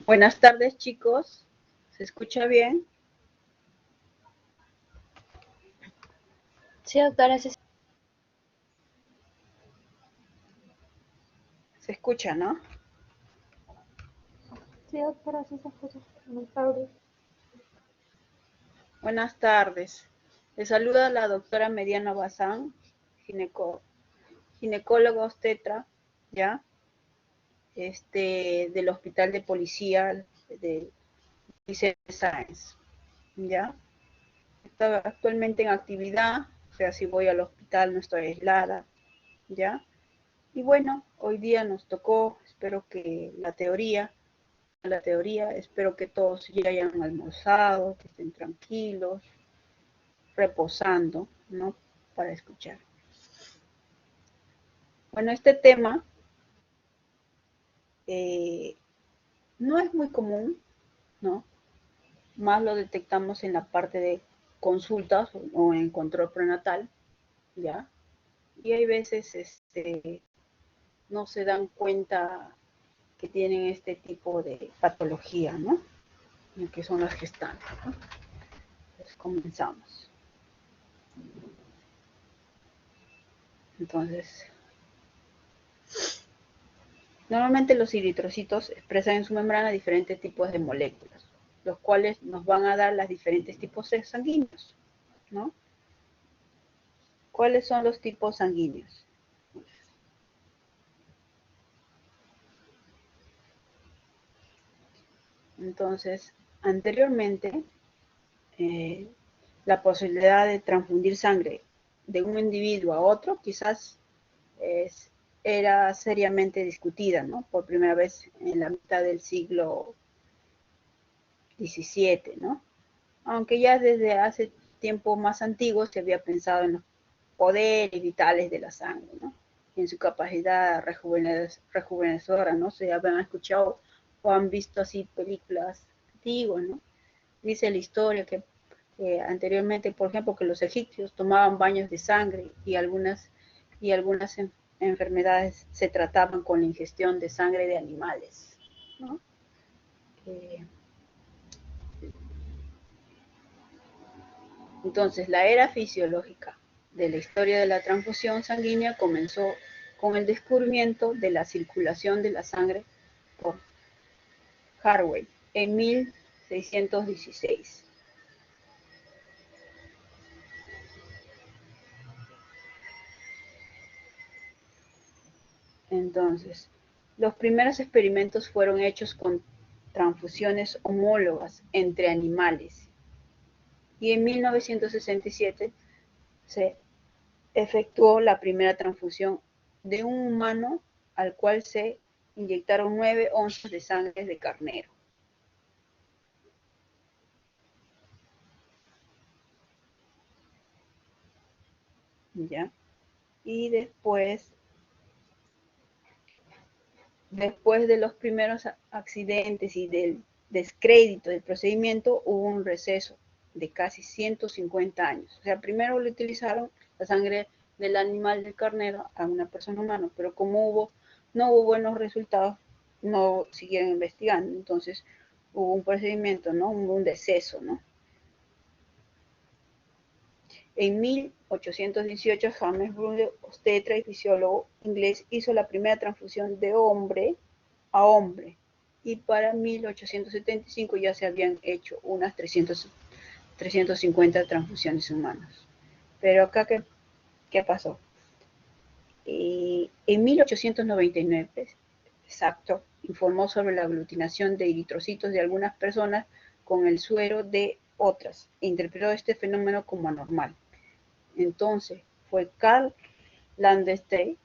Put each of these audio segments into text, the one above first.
Buenas tardes, chicos. ¿Se escucha bien? Sí, doctora, sí, Se escucha, ¿no? sí, doctora, sí se escucha. Buenas tardes. Buenas tardes. Les saluda la doctora Mediana Bazán, gineco- ginecóloga obstetra, ¿ya? Del Hospital de Policía de Life Science, ¿ya? Estoy actualmente en actividad, o sea, si voy al hospital no estoy aislada, ¿ya? Y bueno, hoy día nos tocó, espero que la teoría, espero que todos ya hayan almorzado, que estén tranquilos, reposando, ¿no? Para escuchar. Bueno, este tema eh, no es muy común, ¿no? Más lo detectamos en la parte de consultas o en control prenatal, ¿ya? Y hay veces no se dan cuenta que tienen este tipo de patología, ¿no? Que son las gestantes, ¿no? Entonces comenzamos. Entonces, normalmente los eritrocitos expresan en su membrana diferentes tipos de moléculas, los cuales nos van a dar los diferentes tipos sanguíneos, ¿no? ¿Cuáles son los tipos sanguíneos? Entonces, anteriormente, eh, la posibilidad de transfundir sangre de un individuo a otro quizás es, era seriamente discutida, ¿no? Por primera vez en la mitad del siglo XVII, ¿no? Aunque ya desde hace tiempo más antiguo se había pensado en los poderes vitales de la sangre, ¿no? Y en su capacidad rejuvenecedora, ¿no? Se habían escuchado o han visto así películas antiguas, ¿no? Dice la historia que anteriormente, por ejemplo, que los egipcios tomaban baños de sangre y algunas enfermedades se trataban con la ingestión de sangre de animales, ¿no? Eh, Entonces, la era fisiológica de la historia de la transfusión sanguínea comenzó con el descubrimiento de la circulación de la sangre por Harvey en 1616. Entonces, los primeros experimentos fueron hechos con transfusiones homólogas entre animales y en 1967 se efectuó la primera transfusión de un humano al cual se inyectaron 9 onzas de sangre de carnero. ¿Ya? Y después de los primeros accidentes y del descrédito del procedimiento, hubo un receso de casi 150 años. O sea, primero le utilizaron la sangre del animal del carnero a una persona humana, pero como no hubo buenos resultados, no siguieron investigando. Entonces hubo un procedimiento, ¿no? Hubo un deceso, ¿no? En 1818, James Brunel, obstetra y fisiólogo inglés, hizo la primera transfusión de hombre a hombre y para 1875 ya se habían hecho unas 350 transfusiones humanas. Pero acá, ¿qué pasó? En 1899, exacto, informó sobre la aglutinación de eritrocitos de algunas personas con el suero de otras e interpretó este fenómeno como anormal. Entonces, fue Karl Landstein,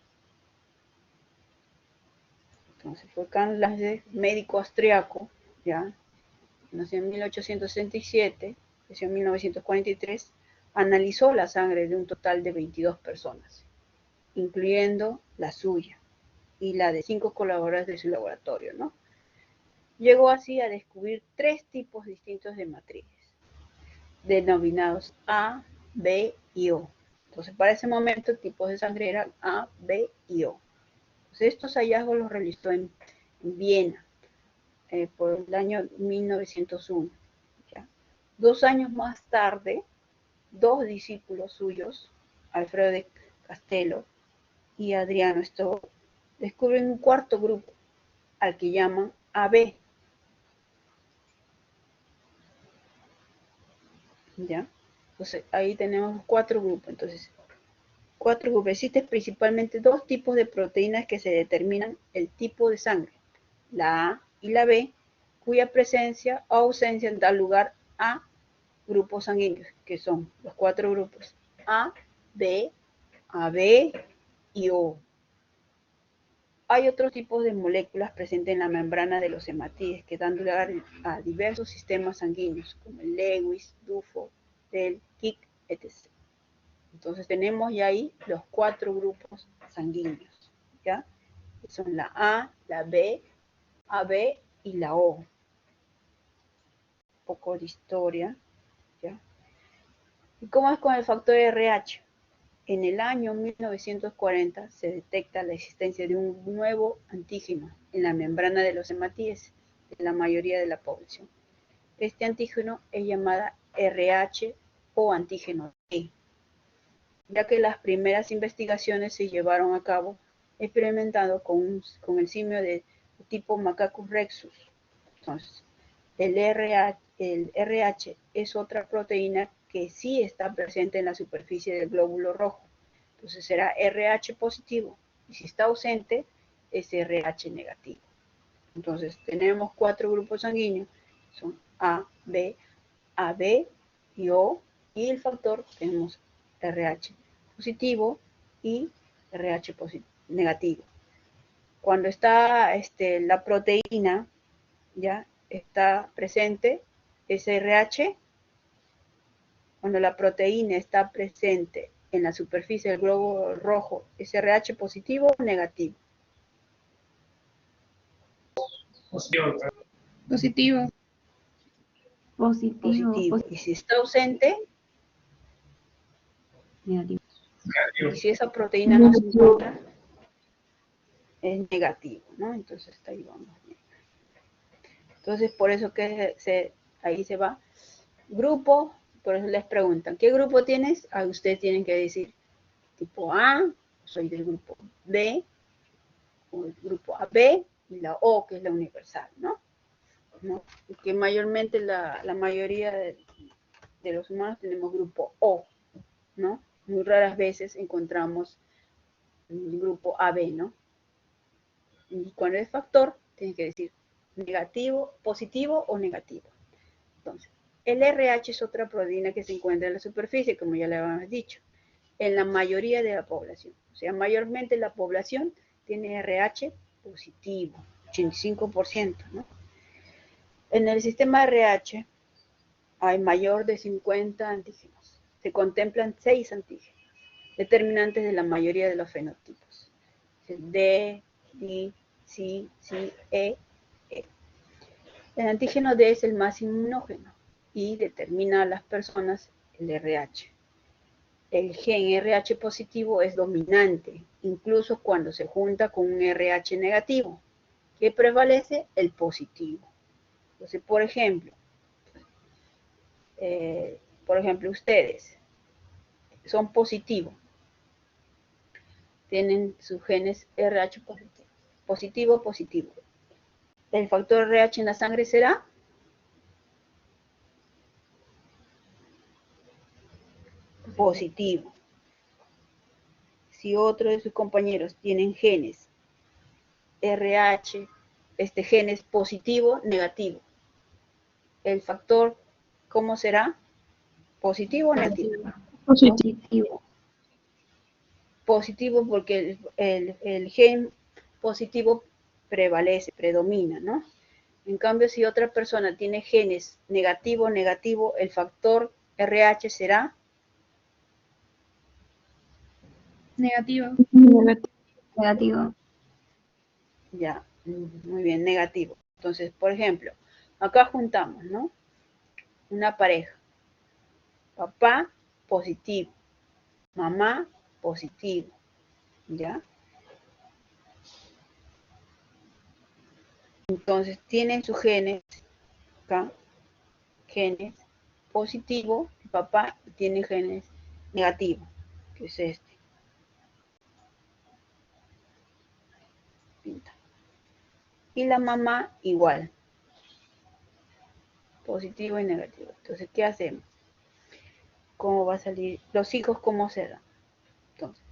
médico austriaco, ya, nació en 1867, nació en 1943, analizó la sangre de un total de 22 personas, incluyendo la suya y la de 5 colaboradores de su laboratorio, ¿no? Llegó así a descubrir 3 tipos distintos de matrices, denominados A, B y O. Entonces, para ese momento, tipos de sangre eran A, B y O. Entonces, estos hallazgos los realizó en Viena. por el año 1901. ¿Ya? 2 años más tarde, 2 discípulos suyos, Alfredo de Castello y Adriano Stoll, descubren un cuarto grupo, al que llaman AB. ¿Ya? Entonces, ahí tenemos 4 grupos. Entonces, 4 grupos. Existen principalmente 2 tipos de proteínas que se determinan el tipo de sangre, la A y la B, cuya presencia o ausencia da lugar a grupos sanguíneos, que son los 4 grupos A, B, AB y O. Hay otros tipos de moléculas presentes en la membrana de los hematíes que dan lugar a diversos sistemas sanguíneos, como el Lewis, Dufo, Del, Kick, etc. Entonces tenemos ya ahí los 4 grupos sanguíneos, ¿ya? Que son la A, la B, AB y la O. Un poco de historia, ¿ya? ¿Y cómo es con el factor RH? En el año 1940 se detecta la existencia de un nuevo antígeno en la membrana de los hematíes de la mayoría de la población. Este antígeno es llamada RH o antígeno E, ya que las primeras investigaciones se llevaron a cabo experimentando con el simio de tipo Macacus rexus. Entonces, el RH es otra proteína que sí está presente en la superficie del glóbulo rojo. Entonces será RH positivo. Y si está ausente, es RH negativo. Entonces tenemos 4 grupos sanguíneos. Son A, B, AB y O. Y el factor tenemos RH positivo y RH negativo. Cuando está la proteína, ya está presente ese RH. Cuando la proteína está presente en la superficie del globo rojo, ¿es RH positivo o negativo? Positivo. Positivo. Y si está ausente, Negativo. y si esa proteína no se encuentra, es negativo, ¿no? Entonces ahí vamos. Entonces por eso que ahí se va. Grupo, por eso les preguntan, ¿qué grupo tienes? Ah, ustedes tienen que decir tipo A, soy del grupo B, o el grupo AB, y la O, que es la universal, ¿no? ¿No? Porque mayormente la mayoría de los humanos tenemos grupo O, ¿no? Muy raras veces encontramos el grupo AB, ¿no? Y cuando es factor, tiene que decir negativo, positivo o negativo. Entonces, el RH es otra proteína que se encuentra en la superficie, como ya le habíamos dicho, en la mayoría de la población. O sea, mayormente la población tiene RH positivo, 85%, ¿no? En el sistema RH hay mayor de 50 antígenos. Se contemplan 6 antígenos, determinantes de la mayoría de los fenotipos. D, I, C, C, E. El antígeno D es el más inmunógeno y determina a las personas el RH. El gen RH positivo es dominante, incluso cuando se junta con un RH negativo, que prevalece el positivo. Entonces, por ejemplo, ustedes son positivos, tienen sus genes RH positivo, positivo, positivo. El factor RH en la sangre será positivo. Si otro de sus compañeros tienen genes RH, este gen es positivo, negativo. El factor, ¿cómo será? ¿Positivo o negativo? Positivo. Positivo porque el gen positivo prevalece, predomina, ¿no? En cambio, si otra persona tiene genes negativo, negativo, el factor RH será Negativo. Negativo. ya, muy bien, negativo. Entonces, por ejemplo, acá juntamos, ¿no? Una pareja. Papá positivo, mamá positivo, ¿ya? Entonces, tienen sus genes, acá, genes positivo, el papá tiene genes negativo, que es este. Pinta. Y la mamá igual, positivo y negativo. Entonces, ¿qué hacemos? ¿Cómo va a salir? Los hijos, ¿cómo se dan? Entonces,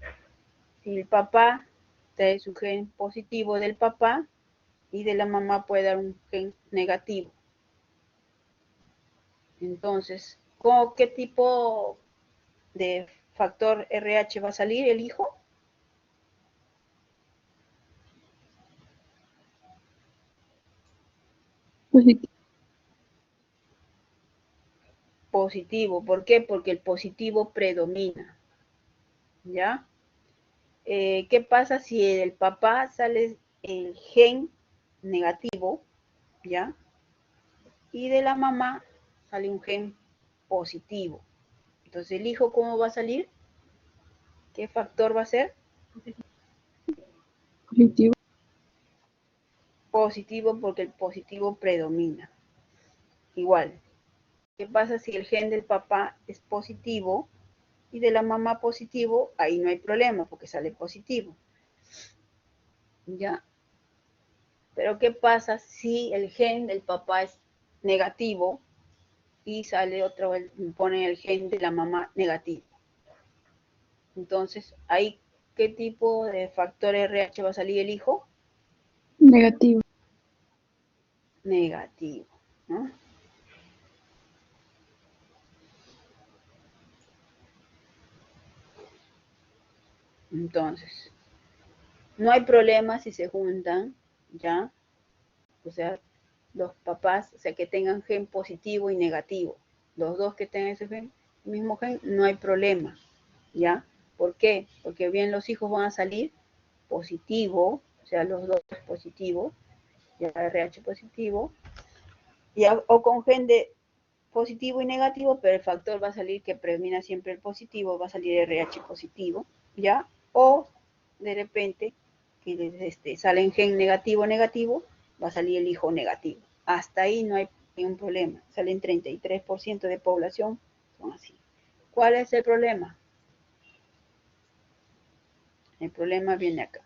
si el papá trae su gen positivo del papá y de la mamá puede dar un gen negativo. Entonces, ¿qué tipo de factor RH va a salir el hijo? Positivo. Positivo. ¿Por qué? Porque el positivo predomina. ¿Ya? ¿Qué pasa si del papá sale el gen negativo? ¿Ya? Y de la mamá sale un gen positivo. Entonces, ¿el hijo cómo va a salir? ¿Qué factor va a ser? Positivo. Positivo, porque el positivo predomina. Igual, ¿qué pasa si el gen del papá es positivo y de la mamá positivo? Ahí no hay problema porque sale positivo. ¿Ya? Pero ¿qué pasa si el gen del papá es negativo y sale otra vez, pone el gen de la mamá negativo? Entonces, ahí, ¿qué tipo de factor RH va a salir el hijo? Negativo. Negativo, ¿no? Entonces, no hay problema si se juntan, ¿ya? O sea, los papás, o sea, que tengan gen positivo y negativo. Los dos que tengan ese gen, el mismo gen, no hay problema, ¿ya? ¿Por qué? Porque bien los hijos van a salir positivo, o sea, los dos positivos, ya RH positivo, ya, o con gen de positivo y negativo, pero el factor va a salir que predomina siempre el positivo, va a salir RH positivo, ¿ya? O de repente, que salen gen negativo, negativo, va a salir el hijo negativo. Hasta ahí no hay ningún problema. Salen 33% de población, son así. ¿Cuál es el problema? El problema viene acá.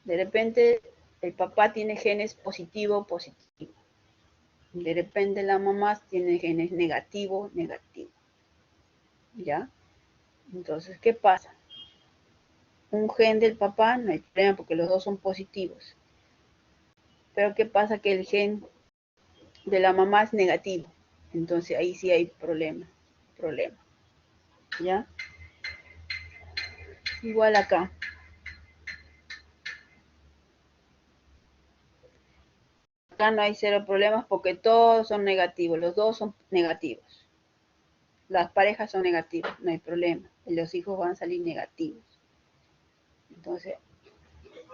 De repente, el papá tiene genes positivo, positivo. De repente la mamá tiene genes negativo, negativo. ¿Ya? Entonces, ¿qué pasa? Un gen del papá no hay problema porque los dos son positivos. Pero ¿qué pasa? Que el gen de la mamá es negativo. Entonces ahí sí hay problema. ¿Ya? Igual acá. Acá no hay cero problemas porque todos son negativos. Los dos son negativos. Las parejas son negativas, no hay problema. Los hijos van a salir negativos. Entonces,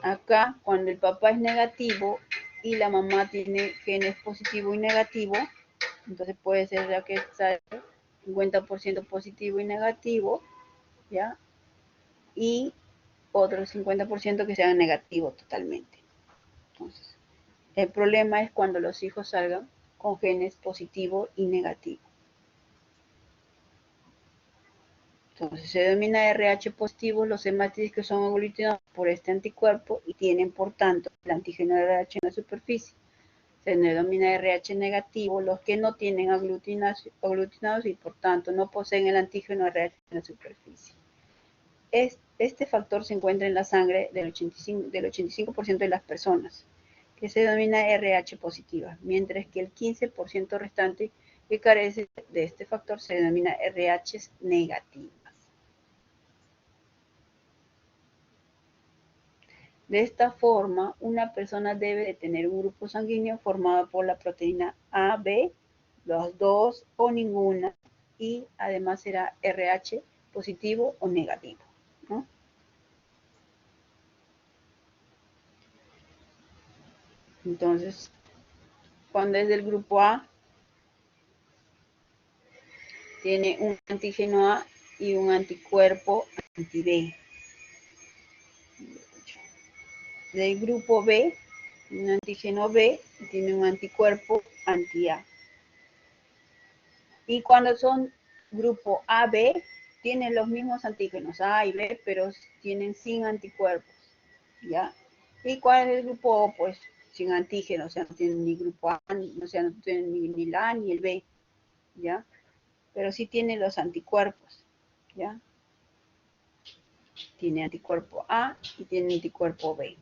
acá cuando el papá es negativo y la mamá tiene genes positivo y negativo, entonces puede ser ya que sale 50% positivo y negativo, ¿ya? Y otro 50% que sean negativos totalmente. Entonces, el problema es cuando los hijos salgan con genes positivo y negativo. Entonces, se denomina RH positivo los hematíes que son aglutinados por este anticuerpo y tienen, por tanto, el antígeno RH en la superficie. Se denomina RH negativo los que no tienen aglutinados y, por tanto, no poseen el antígeno RH en la superficie. Este factor se encuentra en la sangre del 85% de las personas, que se denomina RH positiva, mientras que el 15% restante que carece de este factor se denomina RH negativas. De esta forma, una persona debe de tener un grupo sanguíneo formado por la proteína A, B, los dos o ninguna, y además será RH positivo o negativo, ¿no? Entonces, cuando es del grupo A, tiene un antígeno A y un anticuerpo anti-B. Del grupo B, un antígeno B tiene un anticuerpo anti-A. Y cuando son grupo AB, tienen los mismos antígenos A y B, pero tienen sin anticuerpos, ¿ya? ¿Y cuál es el grupo O? Pues sin antígenos, o sea, no tienen ni grupo A, o sea, no tienen ni el A ni el B, ¿ya? Pero sí tiene los anticuerpos, ¿ya? Tiene anticuerpo A y tiene anticuerpo B.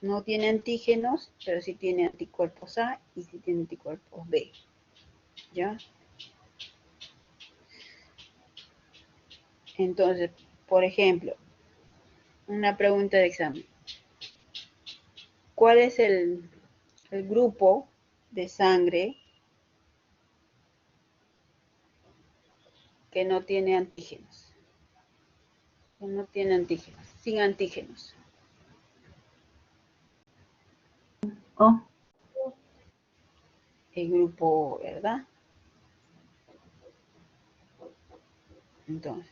No tiene antígenos, pero sí tiene anticuerpos A y sí tiene anticuerpos B, ¿ya? Entonces, por ejemplo, una pregunta de examen. ¿Cuál es el grupo de sangre que no tiene antígenos? Que no tiene antígenos, sin antígenos. O. El grupo, ¿verdad? Entonces,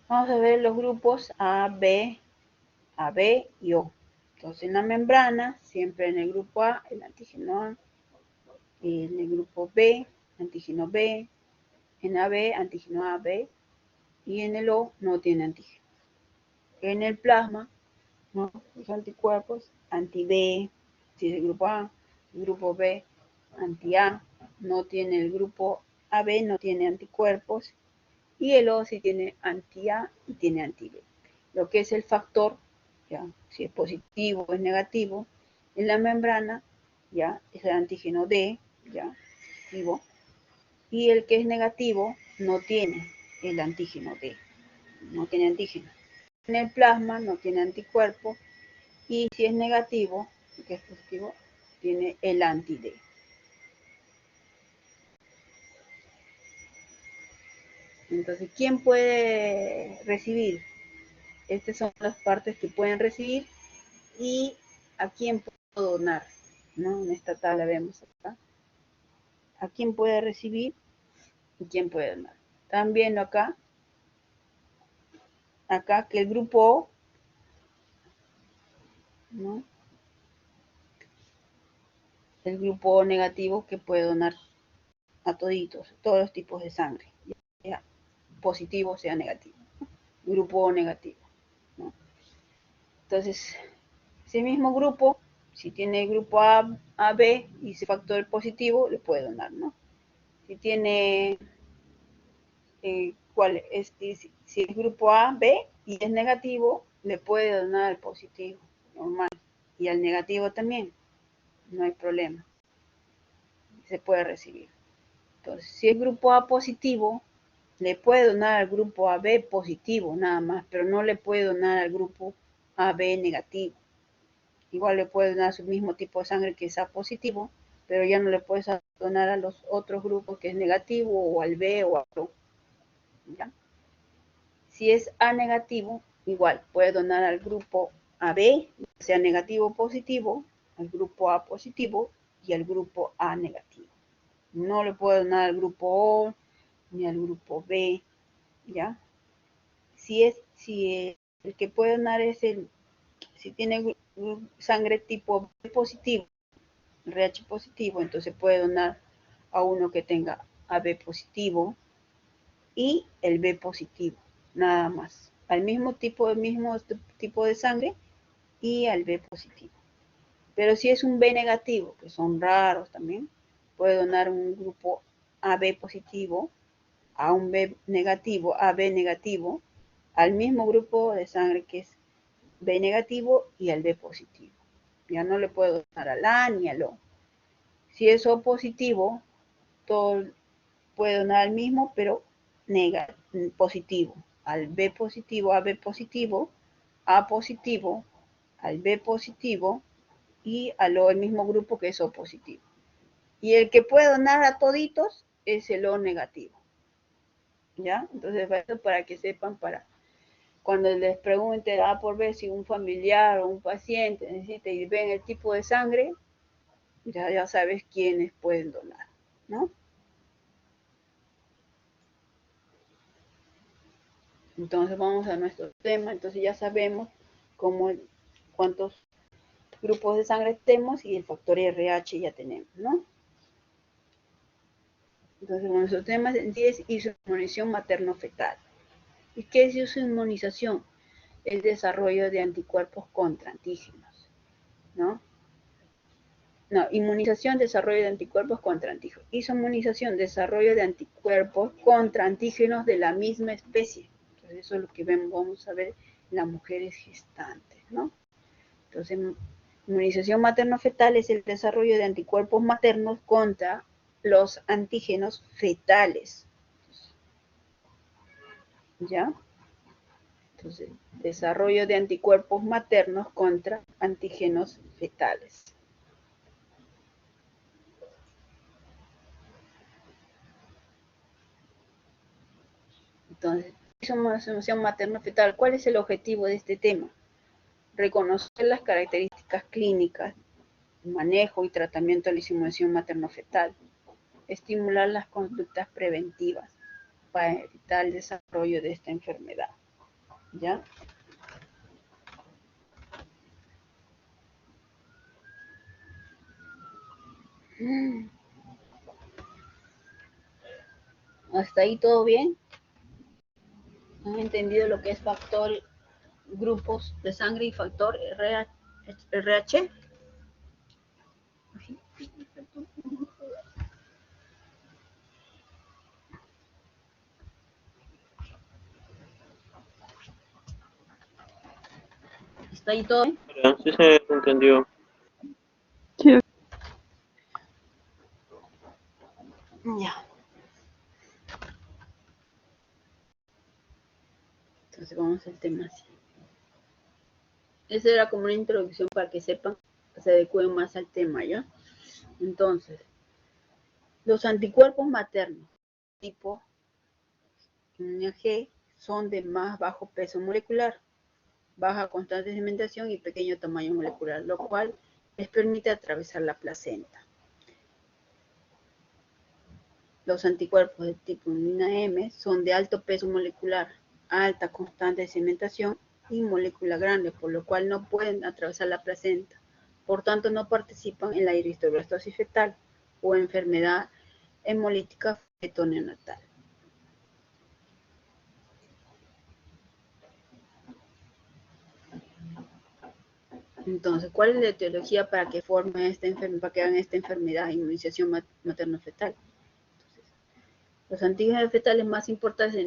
vamos a ver los grupos A, B y O. Entonces, en la membrana, siempre en el grupo A, el antígeno A, en el grupo B, antígeno B, en AB, antígeno AB, y en el O no tiene antígeno. En el plasma, ¿no? Los anticuerpos, anti-B, si es el grupo A, el grupo B, anti-A, no tiene el grupo AB, no tiene anticuerpos, y el O sí tiene anti-A y tiene anti-B. Lo que es el factor, ya, si es positivo o es negativo, en la membrana, ya, es el antígeno D, ya, positivo, y el que es negativo no tiene el antígeno D, no tiene antígeno. En el plasma no tiene anticuerpo y si es negativo, que es positivo, tiene el anti-D. Entonces, ¿quién puede recibir? Estas son las partes que pueden recibir y a quién puedo donar, ¿no? En esta tabla vemos acá. ¿A quién puede recibir y quién puede donar? Están viendo acá que el grupo O, ¿no? El grupo O negativo que puede donar a toditos, todos los tipos de sangre, sea positivo o sea negativo. Grupo O negativo, ¿no? Entonces, ese mismo grupo, si tiene el grupo A, B y ese factor positivo, le puede donar, ¿no? Si tiene, ¿cuál es? Si es grupo A, B y es negativo, le puede donar al positivo, normal. Y al negativo también, no hay problema. Se puede recibir. Entonces, si es grupo A positivo, le puede donar al grupo AB positivo nada más, pero no le puede donar al grupo AB negativo. Igual le puede donar su mismo tipo de sangre que es A positivo, pero ya no le puedes donar a los otros grupos que es negativo o al B o al O. ¿Ya? Si es A negativo, igual puede donar al grupo AB, sea negativo o positivo, al grupo A positivo y al grupo A negativo. No le puede donar al grupo O ni al grupo B, ¿ya? Si el que puede donar es si tiene sangre tipo B positivo, RH positivo, entonces puede donar a uno que tenga AB positivo y el B positivo, nada más. Al mismo tipo de sangre y al B positivo. Pero si es un B negativo, que son raros también, puede donar un grupo AB positivo a un B negativo, AB negativo, al mismo grupo de sangre que es B negativo y al B positivo. Ya no le puedo donar al A ni al O. Si es O positivo, todo puede donar al mismo, pero positivo. Al B positivo, AB positivo, A positivo, al B positivo y al O el mismo grupo que es O positivo. Y el que puede donar a toditos es el O negativo. ¿Ya? Entonces, para que sepan, para cuando les pregunten A por B si un familiar o un paciente necesita y ven el tipo de sangre, ya sabes quiénes pueden donar, ¿no? Entonces vamos a nuestro tema, entonces ya sabemos cómo, cuántos grupos de sangre tenemos y el factor RH ya tenemos, ¿no? Entonces, nuestro tema es inmunización materno-fetal. ¿Y qué es su inmunización? El desarrollo de anticuerpos contra antígenos, ¿no? No, inmunización, desarrollo de anticuerpos contra antígenos. Inmunización, desarrollo de anticuerpos contra antígenos de la misma especie. Entonces, eso es lo que vamos a ver en las mujeres gestantes, ¿no? Entonces, inmunización materno-fetal es el desarrollo de anticuerpos maternos contra los antígenos fetales. ¿Ya? Entonces, desarrollo de anticuerpos maternos contra antígenos fetales. Entonces, inmunización materno-fetal, ¿cuál es el objetivo de este tema? Reconocer las características clínicas, manejo y tratamiento de la inmunización materno-fetal, estimular las conductas preventivas para evitar el desarrollo de esta enfermedad. ¿Ya? ¿Hasta ahí todo bien? ¿Han entendido lo que es factor, grupos de sangre y factor RH? ¿Está ahí todo bien? Sí se entendió. Sí, Ya. Entonces vamos al tema así. Esa era como una introducción para que sepan, que se adecúen más al tema, ¿ya? Entonces, los anticuerpos maternos tipo G son de más bajo peso molecular, baja constante de sedimentación y pequeño tamaño molecular, lo cual les permite atravesar la placenta. Los anticuerpos de tipo M son de alto peso molecular, alta constante de sedimentación y molécula grande, por lo cual no pueden atravesar la placenta. Por tanto, no participan en la eritroblastosis fetal o enfermedad hemolítica feto-neonatal. Entonces, ¿cuál es la etiología para que forme esta enfermedad, para que hagan esta enfermedad, inmunización materno-fetal? Los antígenos fetales más importantes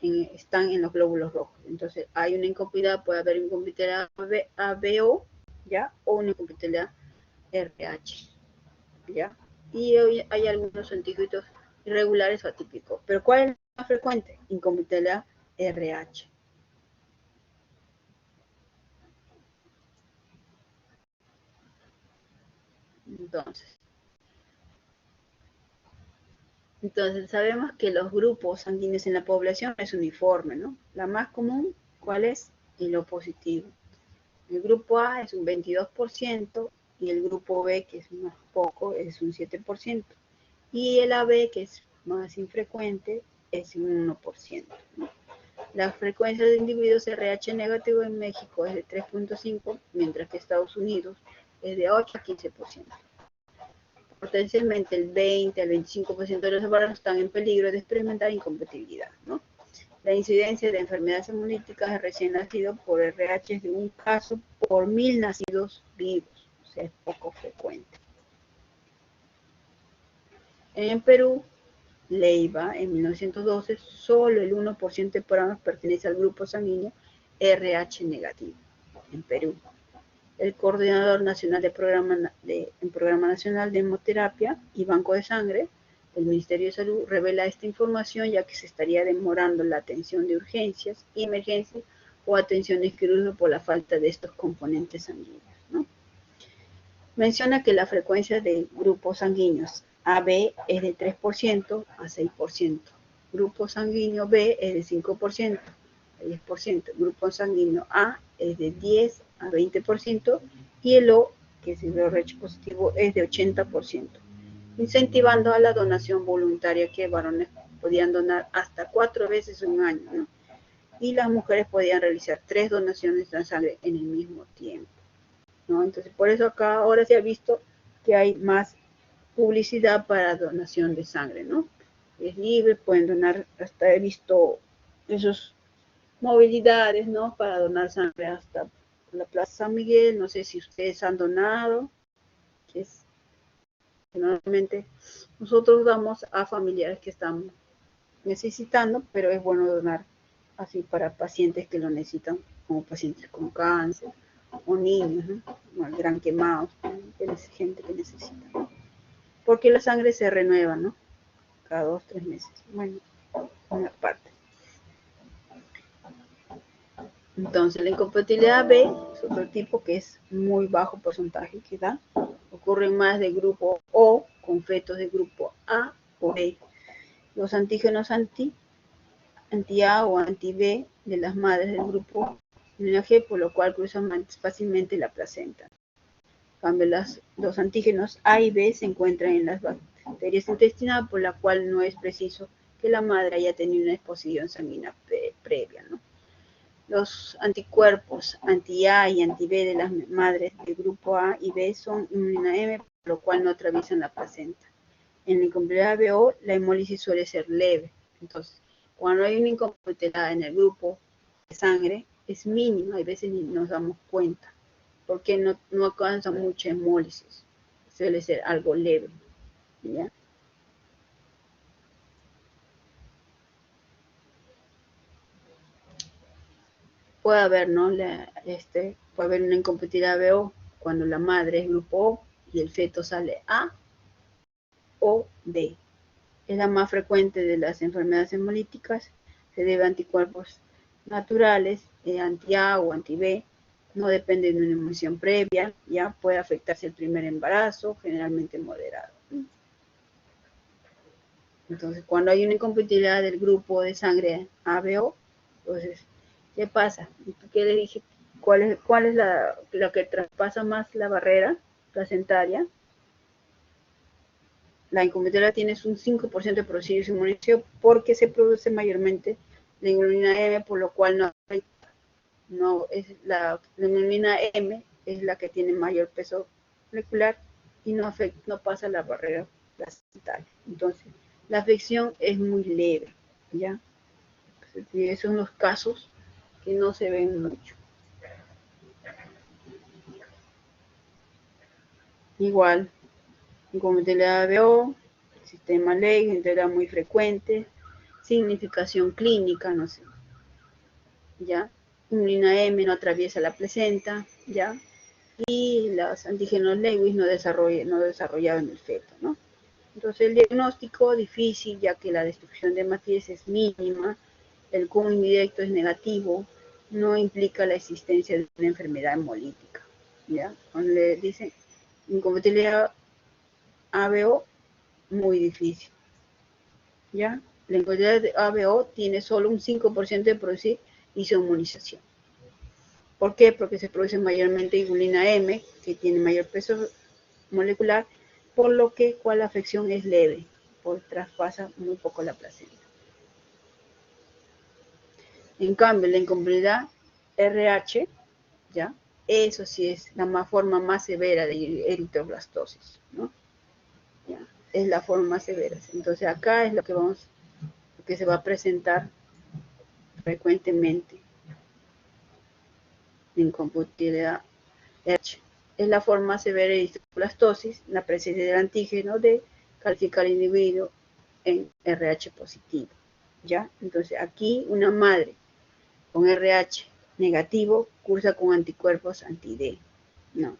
están en los glóbulos rojos. Entonces, hay una incompletividad, puede haber incompletividad ABO, ¿ya? O una incompletividad RH, ¿ya? Y hay algunos antígenos irregulares o atípicos. Pero ¿cuál es el más frecuente? Incompletividad RH. Entonces, sabemos que los grupos sanguíneos en la población es uniforme, ¿no? La más común, ¿cuál es? El O positivo. El grupo A es un 22% y el grupo B, que es más poco, es un 7%. Y el AB, que es más infrecuente, es un 1%, ¿no? La frecuencia de individuos RH negativo en México es de 3.5, mientras que Estados Unidos es de 8 a 15%. Potencialmente el 20 al 25% de los embarazzos están en peligro de experimentar incompatibilidad, ¿no? La incidencia de enfermedades hemolíticas de recién nacidos por RH es de un caso por 1000 nacidos vivos, o sea, es poco frecuente. En Perú, Leiva, en 1912, solo el 1% de peruanos pertenece al grupo sanguíneo RH negativo, en Perú. El Coordinador Nacional de Programa Nacional de Hemoterapia y Banco de Sangre del Ministerio de Salud revela esta información, ya que se estaría demorando la atención de urgencias y emergencias o atenciones quirúrgicas por la falta de estos componentes sanguíneos, ¿no? Menciona que la frecuencia de grupos sanguíneos AB es de 3% a 6%. Grupo sanguíneo B es de 5% a 10%. Grupo sanguíneo A es de 10 a 20% y el O, que es el RH positivo, es de 80%, incentivando a la donación voluntaria, que varones podían donar hasta 4 veces en un año, ¿no? Y las mujeres podían realizar 3 donaciones de sangre en el mismo tiempo. ¿no? Entonces, por eso acá ahora se ha visto que hay más publicidad para donación de sangre, ¿no? Es libre, pueden donar, hasta he visto esos movilidades, ¿no? Para donar sangre hasta la Plaza San Miguel, no sé si ustedes han donado, que es normalmente nosotros damos a familiares que están necesitando, pero es bueno donar así para pacientes que lo necesitan, como pacientes con cáncer o niños, ¿no? El gran quemado, gente que necesita. Porque la sangre se renueva, ¿no? Cada 2-3 meses. Bueno, una parte. Entonces, la incompatibilidad B es otro tipo que es muy bajo porcentaje que da. Ocurre más de grupo O con fetos de grupo A o B. Los antígenos anti-A o anti-B de las madres del grupo linaje, por lo cual cruzan más fácilmente la placenta. En cambio, los antígenos A y B se encuentran en las bacterias intestinales, por la cual no es preciso que la madre haya tenido una exposición sanguínea previa, ¿no? Los anticuerpos anti-A y anti-B de las madres del grupo A y B son inmunina M, por lo cual no atraviesan la placenta. En la incompatibilidad BO, la hemólisis suele ser leve. Entonces, cuando hay una incompatibilidad en el grupo de sangre, es mínima, a veces ni nos damos cuenta, porque no alcanza mucha hemólisis. Suele ser algo leve, ¿ya? Puede haber, ¿no? Puede haber una incompatibilidad BO cuando la madre es grupo O y el feto sale A o B. Es la más frecuente de las enfermedades hemolíticas. Se debe a anticuerpos naturales, anti-A o anti-B. No depende de una inmunización previa. Ya puede afectarse el primer embarazo, generalmente moderado. Entonces, cuando hay una incompatibilidad del grupo de sangre ABO, entonces, ¿qué pasa? ¿Qué le dije? ¿Cuál es la que traspasa más la barrera placentaria? La incompatibilidad tiene un 5% de producir inmunización porque se produce mayormente la inmunina M, por lo cual no es la inmunina M es la que tiene mayor peso molecular y no pasa la barrera placentaria. Entonces, la afección es muy leve, ¿ya? Esos son los casos que no se ven mucho. Igual, incompatibilidad BO, sistema ley, entidad muy frecuente, significación clínica, no sé, ¿ya? Inulina M no atraviesa la placenta, ¿ya? Y los antígenos Lewis no desarrollaban el feto, ¿no? Entonces el diagnóstico difícil, ya que la destrucción de matriz es mínima, el cúmulo indirecto es negativo, no implica la existencia de una enfermedad hemolítica, ¿ya? Cuando le dicen incompatibilidad ABO, muy difícil, ¿ya? La incompatibilidad de ABO tiene solo un 5% de producir isoinmunización. ¿Por qué? Porque se produce mayormente inulina M, que tiene mayor peso molecular, por lo que la afección es leve, traspasa muy poco la placenta. En cambio, la incompatibilidad RH, ¿ya? Eso sí es la forma más severa de eritroblastosis, ¿no? ¿Ya? Es la forma más severa. Entonces acá es lo que se va a presentar frecuentemente. La incompatibilidad RH. Es la forma severa de eritroblastosis, la presencia del antígeno de calificar al individuo en RH positivo, ¿ya? Entonces aquí una madre con RH negativo cursa con anticuerpos anti-D, ¿no?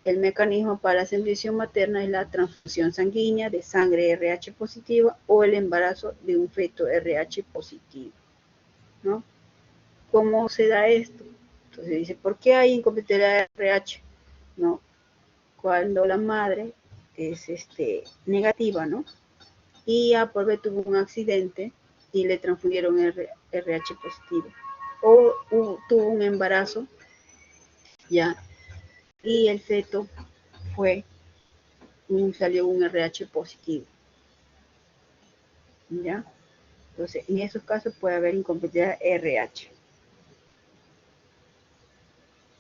El mecanismo para la sensibilización materna es la transfusión sanguínea de sangre RH positiva o el embarazo de un feto RH positivo, ¿no? ¿Cómo se da esto? Entonces dice, ¿por qué hay incompatibilidad de RH? ¿No? Cuando la madre es negativa, ¿no? Y A por B tuvo un accidente y le transfundieron RH positivo. O tuvo un embarazo, ya, y el feto salió un RH positivo, ya. Entonces, en esos casos puede haber incompatibilidad RH.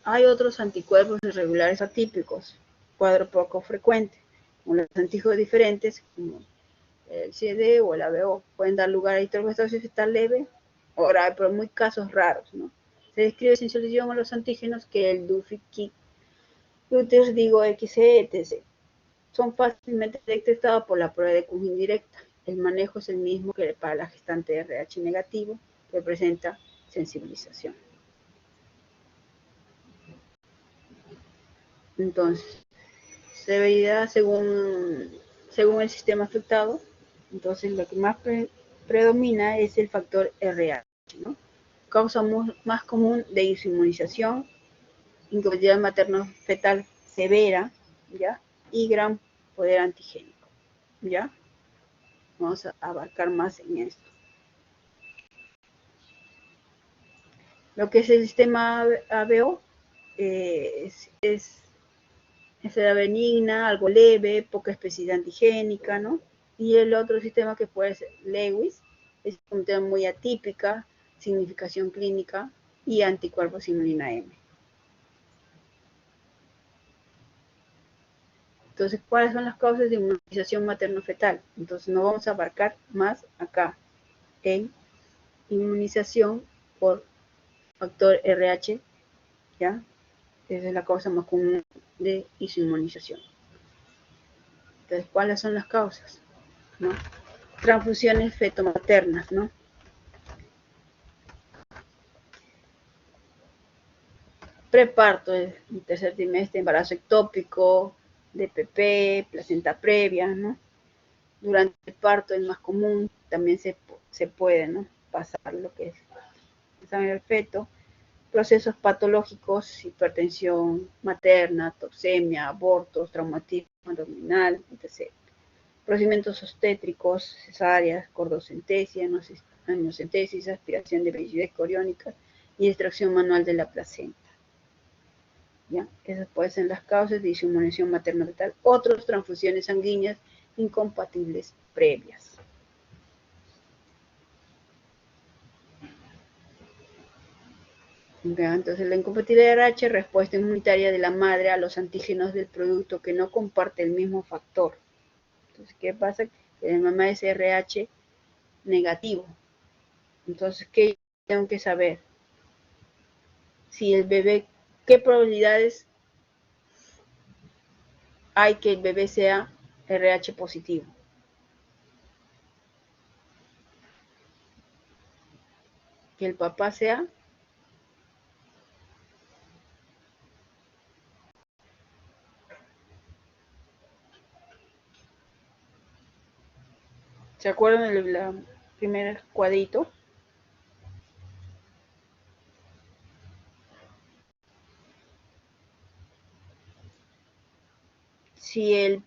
Hay otros anticuerpos irregulares atípicos, cuadro poco frecuente, con los antígenos diferentes, como el CD o el ABO, pueden dar lugar a hipermestosis fetal leve o grave, pero muy casos raros, ¿no? Se describe sin solución a los antígenos que el Dufy-Kik, Reuters, Digo, XE, etc. Son fácilmente detectados por la prueba de Curie indirecta. El manejo es el mismo que para la gestante RH negativo, que presenta sensibilización. Entonces, severidad según el sistema afectado. Entonces, lo que más predomina es el factor RH, ¿no? Causa más común de inmunización, incompatibilidad materno-fetal severa, ¿ya? Y gran poder antigénico, ¿ya? Vamos a abarcar más en esto. Lo que es el sistema ABO es enfermedad benigna, algo leve, poca especificidad antigénica, ¿no? Y el otro sistema que puede ser Lewis, es un tema muy atípica, significación clínica y anticuerpos inulina M. Entonces, ¿cuáles son las causas de inmunización materno-fetal? Entonces, no vamos a abarcar más acá en inmunización por factor RH, ¿ya? Esa es la causa más común de inmunización. Entonces, ¿cuáles son las causas? ¿No? Transfusiones fetomaternas, ¿no? Preparto, el tercer trimestre, embarazo ectópico, DPP, placenta previa, ¿no? Durante el parto es más común, también se puede, ¿no? Pasar lo que es examen del feto. Procesos patológicos, hipertensión materna, toxemia, abortos, traumatismo abdominal, etc. Procedimientos obstétricos, cesáreas, cordocentesia, amniocentesis, aspiración de vellosidades coriónicas y extracción manual de la placenta. ¿Ya? Esas pueden ser las causas de inmunización materno-fetal. Otros, transfusiones sanguíneas incompatibles previas. ¿Ya? Entonces, la incompatibilidad RH, respuesta inmunitaria de la madre a los antígenos del producto que no comparte el mismo factor. Entonces, ¿qué pasa? Que la mamá es RH negativo. Entonces, ¿qué tengo que saber? Si el bebé, ¿qué probabilidades hay que el bebé sea RH positivo? Que el papá sea ¿se acuerdan del primer cuadrito? Si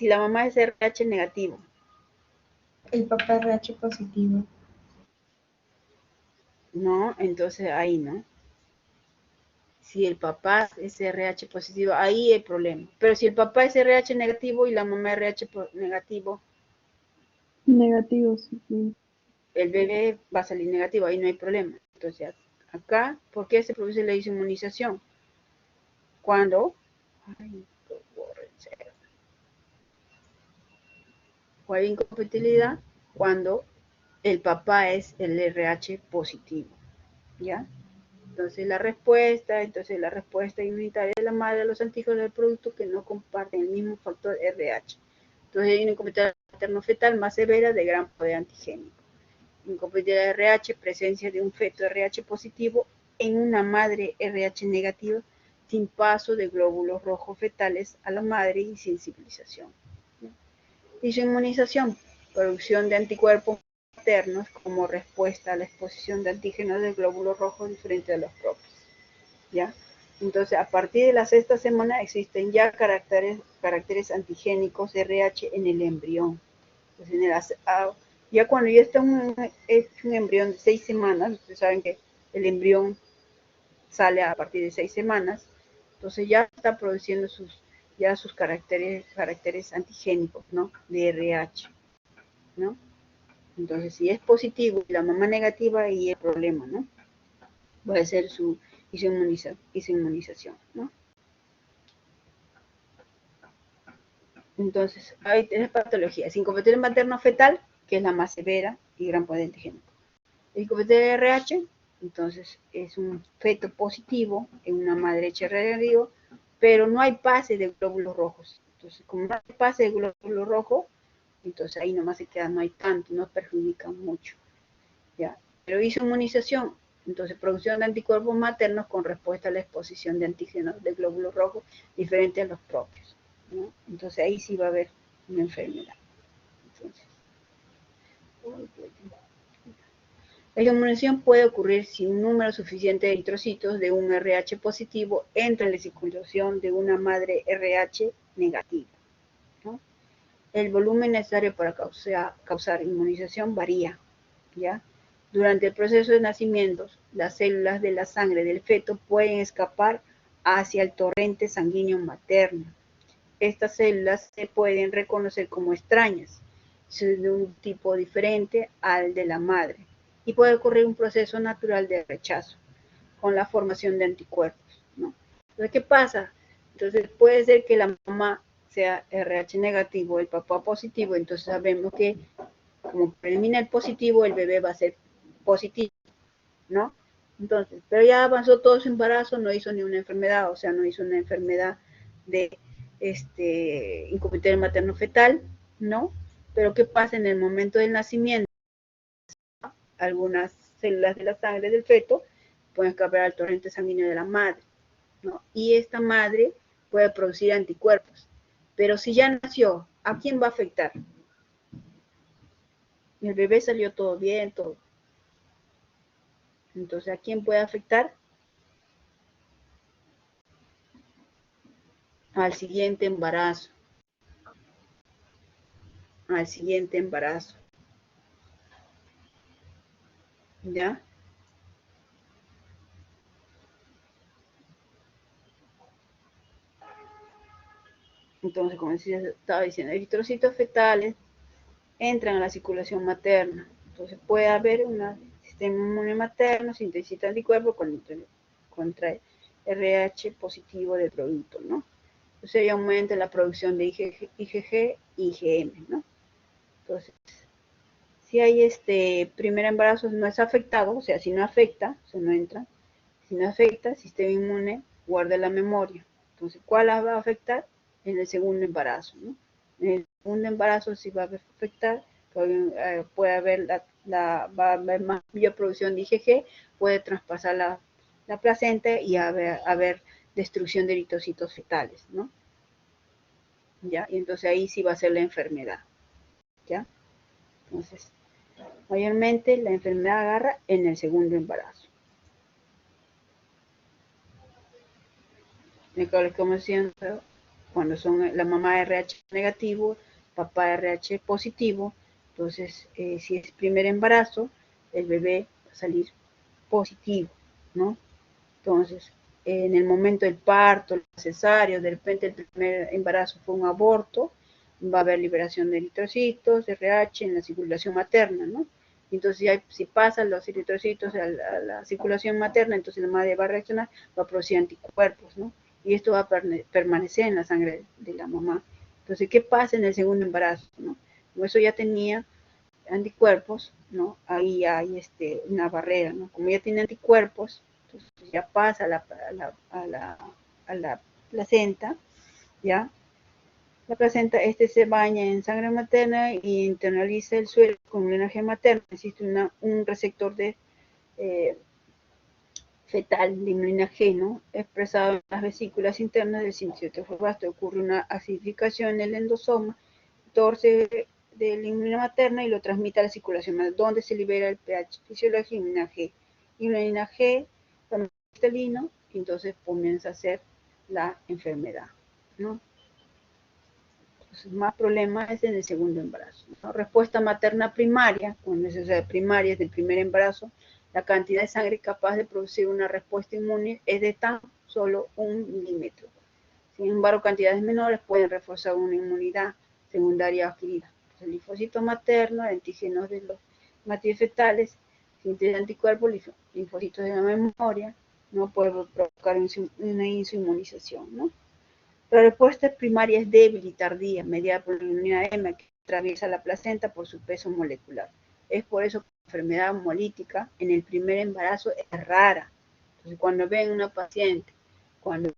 la mamá es RH negativo. El papá RH positivo. No, entonces ahí no. Si el papá es RH positivo, ahí hay problema. Pero si el papá es RH negativo y la mamá es RH negativo, Negativo, sí. el bebé va a salir negativo, ahí no hay problema. Entonces, acá, ¿por qué se produce la inmunización? Cuando hay incompatibilidad, cuando el papá es el RH positivo, ¿ya? Entonces la respuesta inmunitaria de la madre a los antígenos del producto que no comparten el mismo factor RH. Entonces hay una incompatibilidad materno-fetal más severa de gran poder antigénico. Incompatibilidad RH, presencia de un feto RH positivo en una madre RH negativa sin paso de glóbulos rojos fetales a la madre y sensibilización. Y su inmunización, producción de anticuerpos maternos como respuesta a la exposición de antígenos de glóbulos rojos diferentes a los propios. ¿Ya? Entonces, a partir de la sexta semana existen ya caracteres antigénicos RH en el embrión. Entonces, ya cuando ya está es un embrión de 6 semanas, ustedes saben que el embrión sale a partir de 6 semanas, entonces ya está produciendo sus caracteres antigénicos, ¿no? De RH, ¿no? Entonces, si es positivo y la mamá negativa, ahí hay problema, ¿no? va a ser su inmunización, ¿no? Entonces, hay tres patologías: incompatibilidad materno-fetal, que es la más severa y gran poder genético. Incompatibilidad RH, entonces es un feto positivo en una madre H negativo, pero no hay pase de glóbulos rojos. Entonces, como no hay pase de glóbulos rojos, entonces ahí nomás se queda, no hay tanto, no perjudica mucho, ¿ya? Pero hizo inmunización, entonces producción de anticuerpos maternos con respuesta a la exposición de antígenos de glóbulos rojos diferentes a los propios, ¿no? Entonces ahí sí va a haber una enfermedad. Entonces, la inmunización puede ocurrir si un número suficiente de eritrocitos de un RH positivo entra en la circulación de una madre RH negativa, ¿no? El volumen necesario para causar inmunización varía, ¿ya? Durante el proceso de nacimiento, las células de la sangre del feto pueden escapar hacia el torrente sanguíneo materno. Estas células se pueden reconocer como extrañas, son de un tipo diferente al de la madre, y puede ocurrir un proceso natural de rechazo con la formación de anticuerpos, ¿no? Entonces, ¿qué pasa? Entonces, puede ser que la mamá sea RH negativo, el papá positivo, entonces sabemos que como predomina el positivo, el bebé va a ser positivo, ¿no? Entonces, pero ya avanzó todo su embarazo, no hizo ni una enfermedad, o sea, no hizo una enfermedad de incompatibilidad materno-fetal, ¿no? Pero ¿qué pasa en el momento del nacimiento? Algunas células de la sangre del feto pueden escapar al torrente sanguíneo de la madre, ¿no? Y esta madre puede producir anticuerpos. Pero si ya nació, ¿a quién va a afectar? El bebé salió todo bien, todo. Entonces, ¿a quién puede afectar? Al siguiente embarazo. Al siguiente embarazo. ¿Ya? Entonces, como estaba diciendo, eritrocitos fetales entran a la circulación materna. Entonces, puede haber un sistema inmune materno, sintetiza anticuerpos contra el RH positivo del producto, ¿no? Entonces, ahí aumenta la producción de IgG y IgM, ¿no? Entonces, si hay primer embarazo no es afectado, o sea, si no afecta, o sea, no entra, si no afecta, el sistema inmune guarda la memoria. Entonces, ¿cuál la va a afectar? En el segundo embarazo, ¿no? En el segundo embarazo sí va a afectar, puede haber va a haber más bioproducción de IgG, puede traspasar la placenta y haber destrucción de eritrocitos fetales, ¿no? ¿Ya? Y entonces ahí sí va a ser la enfermedad, ¿ya? Entonces, mayormente la enfermedad agarra en el segundo embarazo. Como siempre, cuando son la mamá RH negativo, papá RH positivo, entonces si es primer embarazo, el bebé va a salir positivo, ¿no? Entonces, en el momento del parto, el cesárea, de repente el primer embarazo fue un aborto, va a haber liberación de eritrocitos, RH en la circulación materna, ¿no? Entonces, si pasan los eritrocitos a la circulación materna, entonces la madre va a reaccionar, va a producir anticuerpos, ¿no? Y esto va a permanecer en la sangre de la mamá. Entonces, ¿qué pasa en el segundo embarazo, no? Como eso ya tenía anticuerpos, ¿no? Ahí hay una barrera, ¿no? Como ya tiene anticuerpos, entonces ya pasa a la placenta, ¿ya? La placenta se baña en sangre materna y internaliza el suelo con un linaje materno. Existe un receptor de fetal de inulina G, ¿no? Expresado en las vesículas internas del cintofobasto. Ocurre una acidificación en el endosoma, torce de la inulina materna y lo transmite a la circulación, donde se libera el pH fisiológico de inulina G. Inulina G, cristalino, y entonces comienza a ser la enfermedad, ¿no? Entonces, más problema es en el segundo embarazo, ¿no? Respuesta materna primaria, cuando es primaria, es del primer embarazo, la cantidad de sangre capaz de producir una respuesta inmune es de tan solo 1 milímetro. Sin embargo, cantidades menores pueden reforzar una inmunidad secundaria adquirida. El linfocito materno, antígenos de los matrices fetales, Síntesis de anticuerpos, linfocitos de la memoria, no puede provocar una inmunización, ¿no? La respuesta primaria es débil y tardía, mediada por la globulina M, que atraviesa la placenta por su peso molecular. Es por eso que la enfermedad hemolítica en el primer embarazo es rara. Entonces, cuando ven una paciente, cuando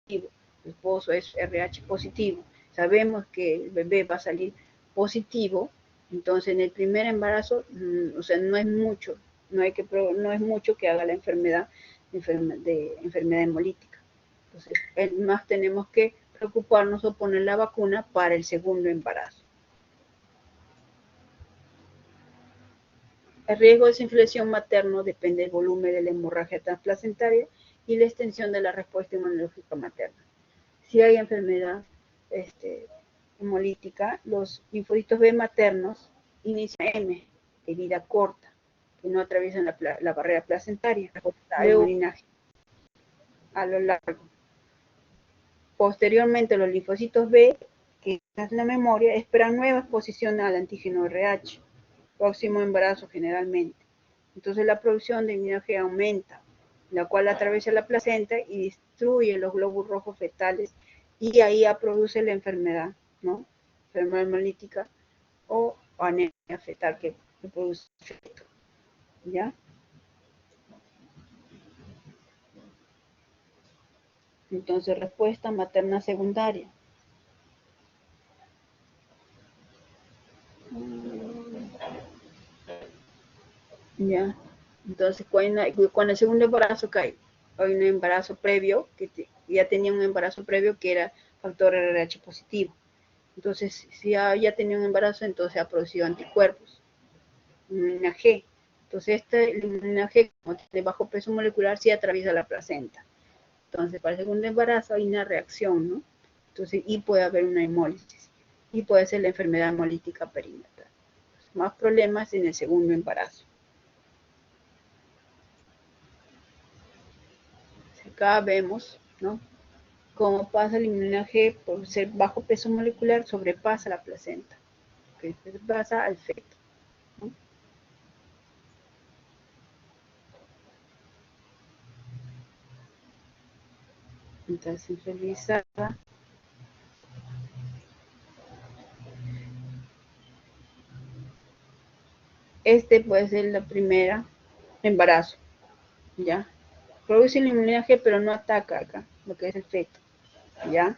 el esposo es RH positivo, sabemos que el bebé va a salir positivo, entonces en el primer embarazo, o sea, no es mucho, no es mucho que haga la enfermedad hemolítica. Entonces, más tenemos que preocuparnos o poner la vacuna para el segundo embarazo. El riesgo de desinfección materno depende del volumen de la hemorragia transplacentaria y la extensión de la respuesta inmunológica materna. Si hay enfermedad hemolítica, los linfocitos B maternos inician M, de vida corta, que no atraviesan la barrera placentaria, luego linaje a lo largo. Posteriormente, los linfocitos B, que en la memoria, esperan nueva exposición al antígeno RH, próximo embarazo generalmente. Entonces la producción de inmunidad aumenta, la cual atraviesa la placenta y destruye los glóbulos rojos fetales y ahí ya produce la enfermedad, ¿no? Enfermedad hemolítica o anemia fetal que produce feto, ¿ya? Entonces, respuesta materna secundaria. Ya. Entonces, cuando el segundo embarazo cae, hay un embarazo previo, ya tenía un embarazo previo que era factor RH positivo. Entonces, si ya tenía un embarazo, entonces ha producido anticuerpos, inmunina G. Entonces, inmunina G, como de bajo peso molecular, sí atraviesa la placenta. Entonces, para el segundo embarazo hay una reacción, ¿no? Entonces, y puede haber una hemólisis. Y puede ser la enfermedad hemolítica perinatal. Más problemas en el segundo embarazo. Acá vemos, ¿no? Cómo pasa el inmunina G por ser bajo peso molecular, sobrepasa la placenta, que sobrepasa al feto, ¿no? Entonces, centralizada. Este puede ser la primera embarazo, ¿ya? Produce la inmunidad G, pero no ataca acá, lo que es el feto, ¿ya?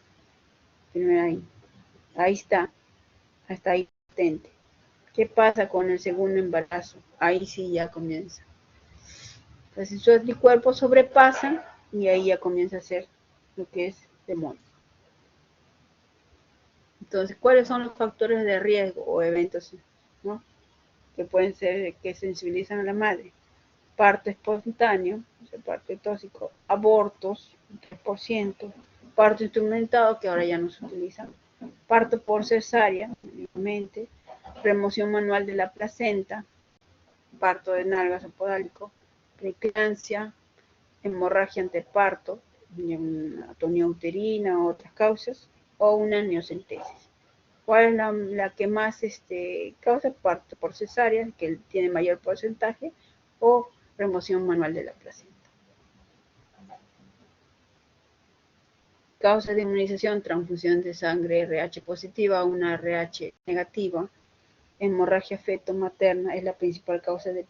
Primero ahí está, hasta ahí patente. ¿Qué pasa con el segundo embarazo? Ahí sí ya comienza. Entonces sus anticuerpos sobrepasan y ahí ya comienza a ser lo que es demonio. Entonces, ¿cuáles son los factores de riesgo o eventos, ¿no? Que pueden ser que sensibilizan a la madre? Parto espontáneo, o sea, parto tóxico, abortos, 3%, parto instrumentado, que ahora ya no se utiliza, parto por cesárea, únicamente, remoción manual de la placenta, parto de nalgas o podálico, preeclampsia, hemorragia anteparto, atonía uterina o otras causas, o una neocentesis. ¿Cuál es la que más causa? Parto por cesárea, que tiene mayor porcentaje, o remoción manual de la placenta. Causa de inmunización: transfusión de sangre RH positiva o una RH negativa. Hemorragia feto-materna es la principal causa de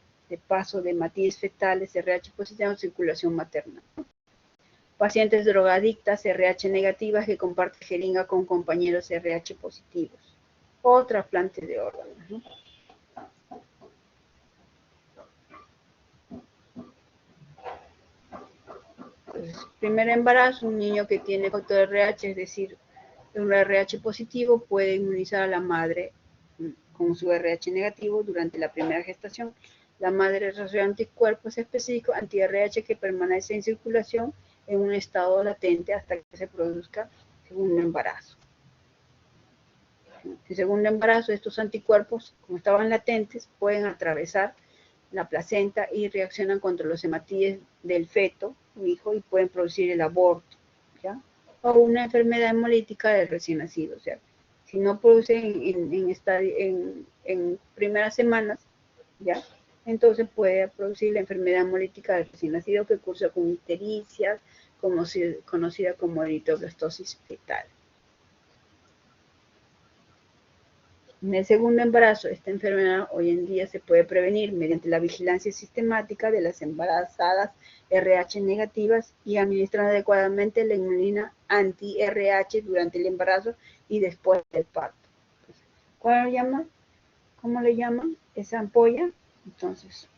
paso de matrices fetales RH positiva en circulación materna. Pacientes drogadictas RH negativas que comparten jeringa con compañeros RH positivos. O trasplantes de órganos, ¿no? Entonces, primer embarazo, un niño que tiene factor RH, es decir, un RH positivo, puede inmunizar a la madre con su RH negativo durante la primera gestación. La madre desarrolla anticuerpos específicos anti-RH que permanecen en circulación en un estado latente hasta que se produzca el segundo embarazo. En el segundo embarazo, estos anticuerpos, como estaban latentes, pueden atravesar la placenta y reaccionan contra los hematíes del feto, un hijo, y pueden producir el aborto, ¿ya? O una enfermedad hemolítica del recién nacido. O sea, Si no produce en primeras semanas, ¿ya? Entonces puede producir la enfermedad hemolítica del recién nacido que cursa con ictericia, conocida como eritroblastosis fetal. En el segundo embarazo, esta enfermedad hoy en día se puede prevenir mediante la vigilancia sistemática de las embarazadas RH negativas y administrar adecuadamente la inulina anti-RH durante el embarazo y después del parto. ¿Cómo le llaman? Esa ampolla. Entonces,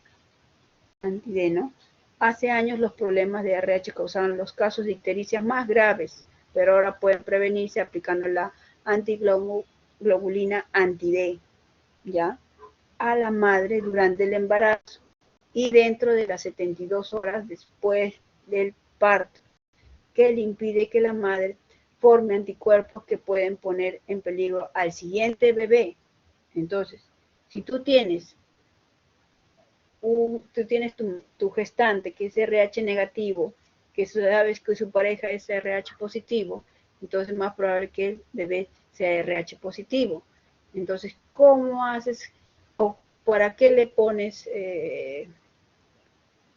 anti-D, ¿no? Hace años los problemas de RH causaban los casos de ictericia más graves, pero ahora pueden prevenirse aplicando la antiglobulina anti-D, ¿ya? A la madre durante el embarazo y dentro de las 72 horas después del parto, que le impide que la madre forme anticuerpos que pueden poner en peligro al siguiente bebé. Entonces, si tú tienes tu gestante que es RH negativo, que sabes que su pareja es RH positivo, entonces es más probable que el bebé sea RH positivo. Entonces, ¿cómo haces o para qué le pones,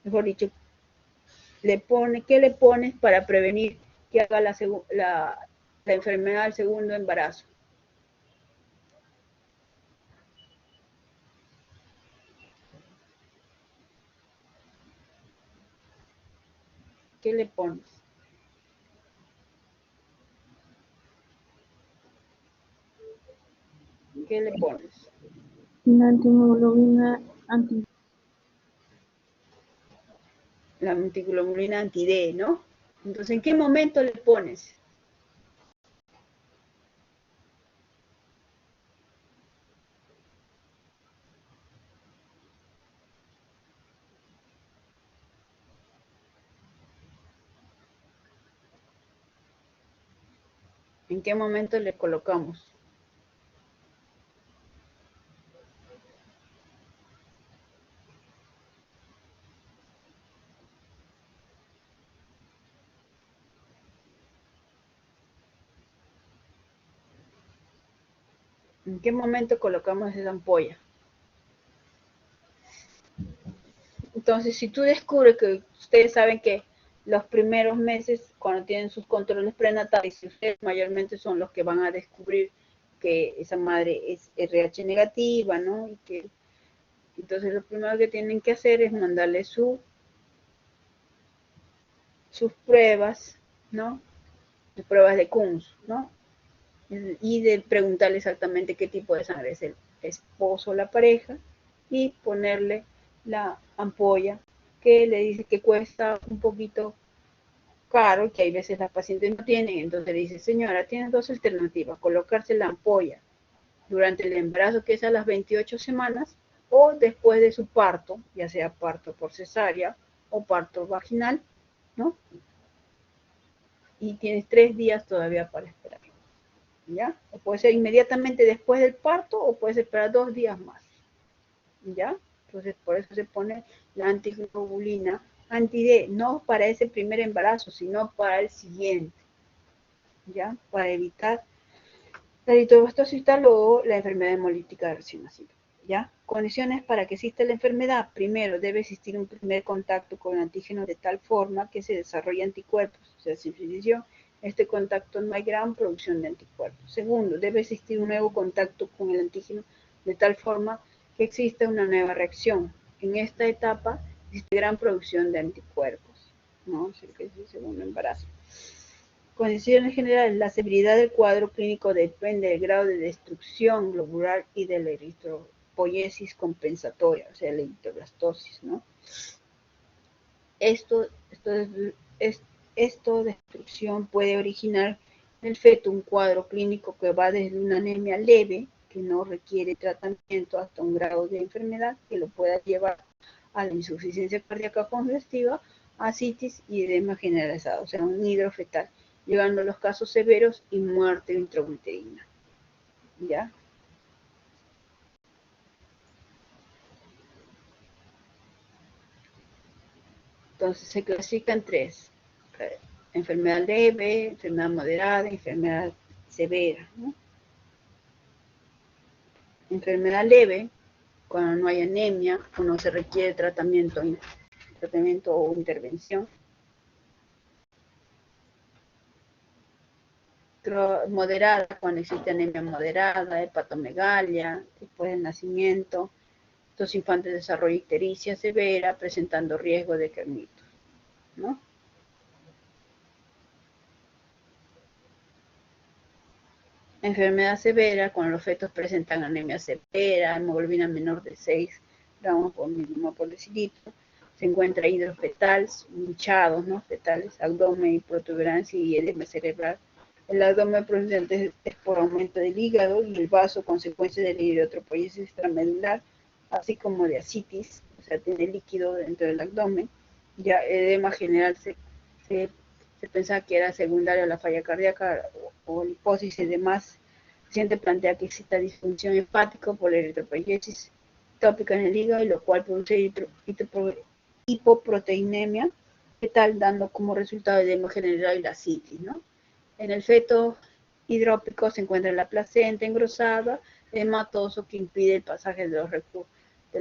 mejor dicho, qué le pones para prevenir que haga la enfermedad del segundo embarazo? ¿Qué le pones? ¿Qué le pones? Una antihemoglobina anti. La antiglobulina anti-D, ¿no? Entonces, ¿en qué momento le pones? ¿En qué momento le colocamos? ¿En qué momento colocamos esa ampolla? Entonces, si tú descubres que ustedes saben que los primeros meses, cuando tienen sus controles prenatales, ustedes mayormente son los que van a descubrir que esa madre es RH negativa, ¿no? Entonces, lo primero que tienen que hacer es mandarle sus pruebas, ¿no? Sus pruebas de Kunz, ¿no? Y de preguntarle exactamente qué tipo de sangre es el esposo o la pareja y ponerle la ampolla que le dice que cuesta un poquito caro, que hay veces las pacientes no tienen, entonces le dice, señora, tiene dos alternativas, colocarse la ampolla durante el embarazo, que es a las 28 semanas, o después de su parto, ya sea parto por cesárea o parto vaginal, ¿no? Y tienes 3 días todavía para esperar. ¿Ya? O puede ser inmediatamente después del parto o puedes esperar 2 días más, ¿ya? Entonces, por eso se pone la antiglobulina anti-D, no para ese primer embarazo, sino para el siguiente, ¿ya? Para evitar la eritroblastosis o la enfermedad hemolítica del recién nacido, ¿ya? Condiciones para que exista la enfermedad. Primero, debe existir un primer contacto con el antígeno de tal forma que se desarrolle anticuerpos, o sea, sin fisión. Este contacto no hay gran producción de anticuerpos. Segundo, debe existir un nuevo contacto con el antígeno de tal forma que exista una nueva reacción. En esta etapa existe gran producción de anticuerpos, ¿no? Es el segundo embarazo. Condiciones generales, la severidad del cuadro clínico depende del grado de destrucción globular y de la eritropoiesis compensatoria, o sea, la eritroblastosis, ¿no? Esto destrucción puede originar en el feto un cuadro clínico que va desde una anemia leve, que no requiere tratamiento, hasta un grado de enfermedad que lo pueda llevar a la insuficiencia cardíaca congestiva, ascitis y edema generalizado, o sea, un hidrofetal, llegando a los casos severos y muerte intrauterina. ¿Ya? Entonces se clasifican 3. Enfermedad leve, enfermedad moderada, enfermedad severa, ¿no? Enfermedad leve, cuando no hay anemia, cuando se requiere tratamiento o intervención. Moderada, cuando existe anemia moderada, hepatomegalia, después del nacimiento. Estos infantes desarrollan ictericia severa, presentando riesgo de kernitos, ¿no? Enfermedad severa, cuando los fetos presentan anemia severa, hemoglobina menor de 6 gramos por mililitro por decilitro, se encuentra hidrofetal, hinchados, ¿no? Fetales, abdomen y protuberancia y edema cerebral. El abdomen procedente es por aumento del hígado y el vaso, consecuencia de la hidrotropoiesis extramedular, así como de ascitis, o sea, tiene líquido dentro del abdomen. Ya edema general se pensaba que era secundario a la falla cardíaca o liposis y demás. El paciente plantea que exista disfunción hepática por la eritropoiesis tópica en el hígado, y lo cual produce hipoproteinemia fetal, dando como resultado edema general y la ascitis, ¿no? En el feto hidrópico se encuentra la placenta engrosada, hematoso, que impide el pasaje de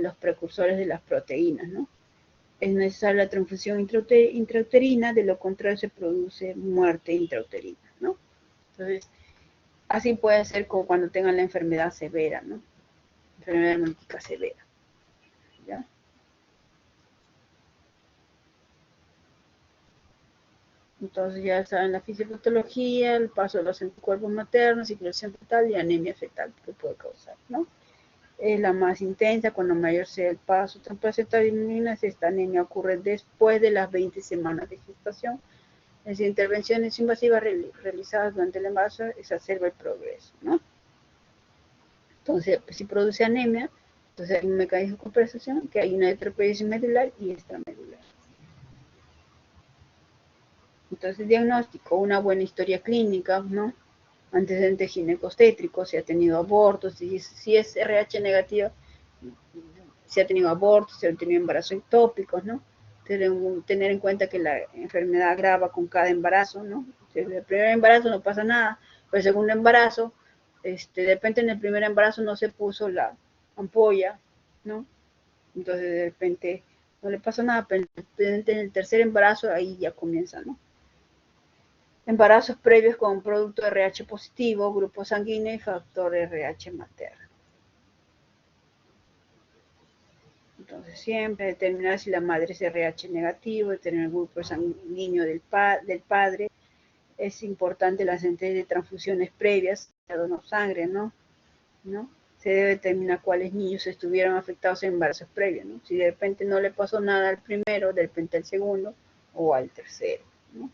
los precursores de las proteínas, ¿no? Es necesaria la transfusión intrauterina, de lo contrario se produce muerte intrauterina, ¿no? Entonces, así puede ser como cuando tengan la enfermedad severa, ¿no? Enfermedad hemolítica severa, ¿ya? Entonces ya saben la fisiopatología, el paso de los anticuerpos maternos, circulación fetal y anemia fetal que puede causar, ¿no? Es la más intensa, cuando mayor sea el paso transplacentario de inmulinas. Esta anemia ocurre después de las 20 semanas de gestación. Las intervenciones invasivas realizadas durante el embarazo exacerba el progreso, ¿no? Entonces, si produce anemia, entonces hay un mecanismo de compensación, que hay una eritropoiesis medular y extramedular. Entonces, diagnóstico, una buena historia clínica, ¿no? Antecedentes ginecostétricos, si ha tenido abortos, si es RH negativa, si ha tenido abortos, si ha tenido embarazos ectópicos, ¿no? Tener en cuenta que la enfermedad agrava con cada embarazo, ¿no? Si el primer embarazo no pasa nada, pero el segundo embarazo, de repente en el primer embarazo no se puso la ampolla, ¿no? Entonces de repente no le pasa nada, pero en el tercer embarazo ahí ya comienza, ¿no? Embarazos previos con producto RH positivo, grupo sanguíneo y factor RH materno. Entonces siempre determinar si la madre es RH negativo, determinar el grupo sanguíneo del padre. Es importante la sentencia de transfusiones previas, de donar sangre, ¿no? Se debe determinar cuáles niños estuvieron afectados en embarazos previos, ¿no? Si de repente no le pasó nada al primero, de repente al segundo o al tercero, ¿no?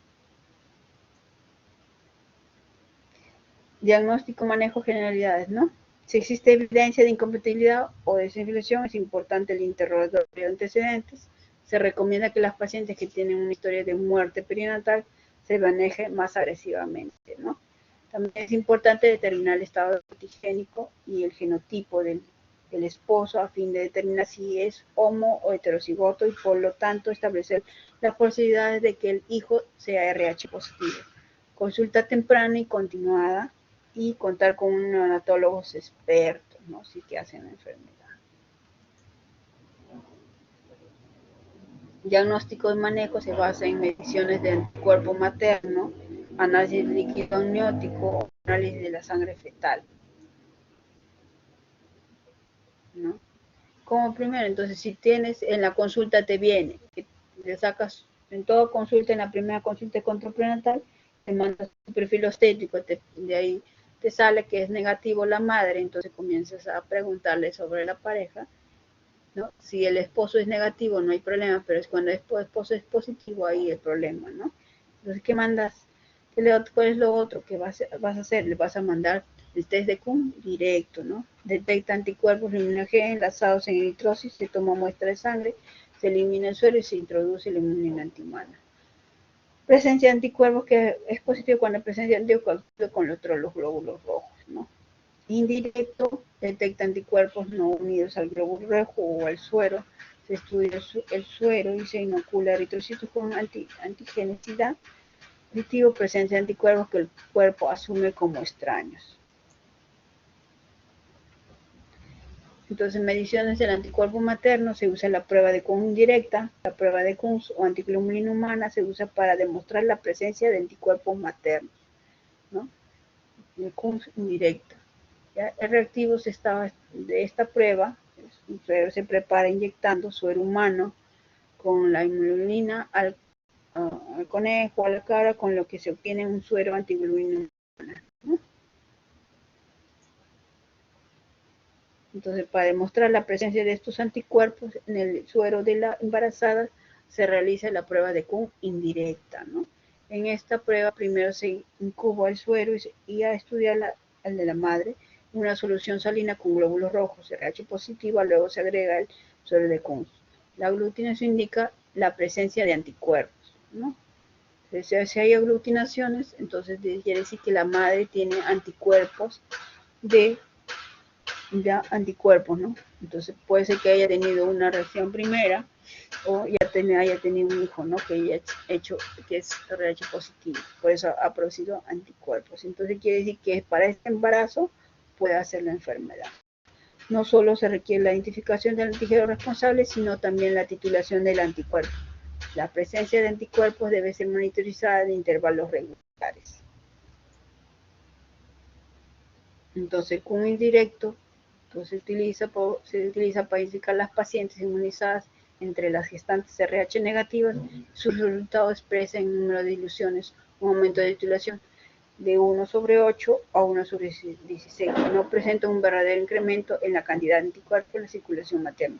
Diagnóstico, manejo, generalidades, ¿no? Si existe evidencia de incompatibilidad o desinfección, es importante el interrogatorio de antecedentes. Se recomienda que las pacientes que tienen una historia de muerte perinatal se maneje más agresivamente, ¿no? También es importante determinar el estado antigénico y el genotipo del esposo, a fin de determinar si es homo o heterocigoto, y por lo tanto establecer las posibilidades de que el hijo sea RH positivo. Consulta temprana y continuada, y contar con unos neonatólogos expertos, ¿no? Sí, que hacen la enfermedad. Diagnóstico y manejo se basa en mediciones del cuerpo materno, análisis de líquido amniótico, análisis de la sangre fetal, ¿no? Como primero, entonces, si tienes en la consulta te viene, que le sacas en toda consulta, en la primera consulta de control prenatal, te mandas tu perfil obstétrico, de ahí te sale que es negativo la madre, entonces comienzas a preguntarle sobre la pareja, ¿no? Si el esposo es negativo no hay problema, pero es cuando el esposo es positivo, ahí el problema, ¿no? Entonces, ¿qué mandas? ¿Cuál es lo otro que vas a hacer? Le vas a mandar el test de Kuhn directo, ¿no? Detecta anticuerpos inmunogénicos enlazados en eritrosis, se toma muestra de sangre, se elimina el suero y se introduce la inmunina antimana. Presencia de anticuerpos, que es positivo cuando hay presencia de anticuerpos con los glóbulos rojos, ¿no? Indirecto, detecta anticuerpos no unidos al glóbulo rojo o al suero, se estudia el suero y se inocula eritrocitos con antigenicidad. Positivo, presencia de anticuerpos que el cuerpo asume como extraños. Entonces, en mediciones del anticuerpo materno se usa la prueba de Kuhn indirecta. La prueba de Kuhn o antiglobulina humana se usa para demostrar la presencia de anticuerpos maternos, ¿no? El Kuhn indirecta. ¿Ya? El reactivo de esta prueba se prepara inyectando suero humano con la inmunoglobulina al conejo, a la cara, con lo que se obtiene un suero antiglobulina humana, ¿no? Entonces, para demostrar la presencia de estos anticuerpos en el suero de la embarazada, se realiza la prueba de Kuhn indirecta, ¿no? En esta prueba primero se incuba el suero y a estudiar al de la madre una solución salina con glóbulos rojos, RH positiva, luego se agrega el suero de Kuhn. La aglutinación indica la presencia de anticuerpos, ¿no? Si hay aglutinaciones, entonces quiere decir que la madre tiene anticuerpos anticuerpos, ¿no? Entonces puede ser que haya tenido una reacción primera o haya tenido un hijo, ¿no? Que haya hecho, que es RH positivo, por eso ha producido anticuerpos. Entonces quiere decir que para este embarazo puede hacer la enfermedad. No solo se requiere la identificación del antígeno responsable, sino también la titulación del anticuerpo. La presencia de anticuerpos debe ser monitorizada en intervalos regulares. Entonces, el Kuhn indirecto se utiliza para indicar las pacientes inmunizadas entre las gestantes RH negativas. Sus resultados expresan en número de diluciones un aumento de titulación de 1/8 a 1/16. No presenta un verdadero incremento en la cantidad de anticuerpos en la circulación materna.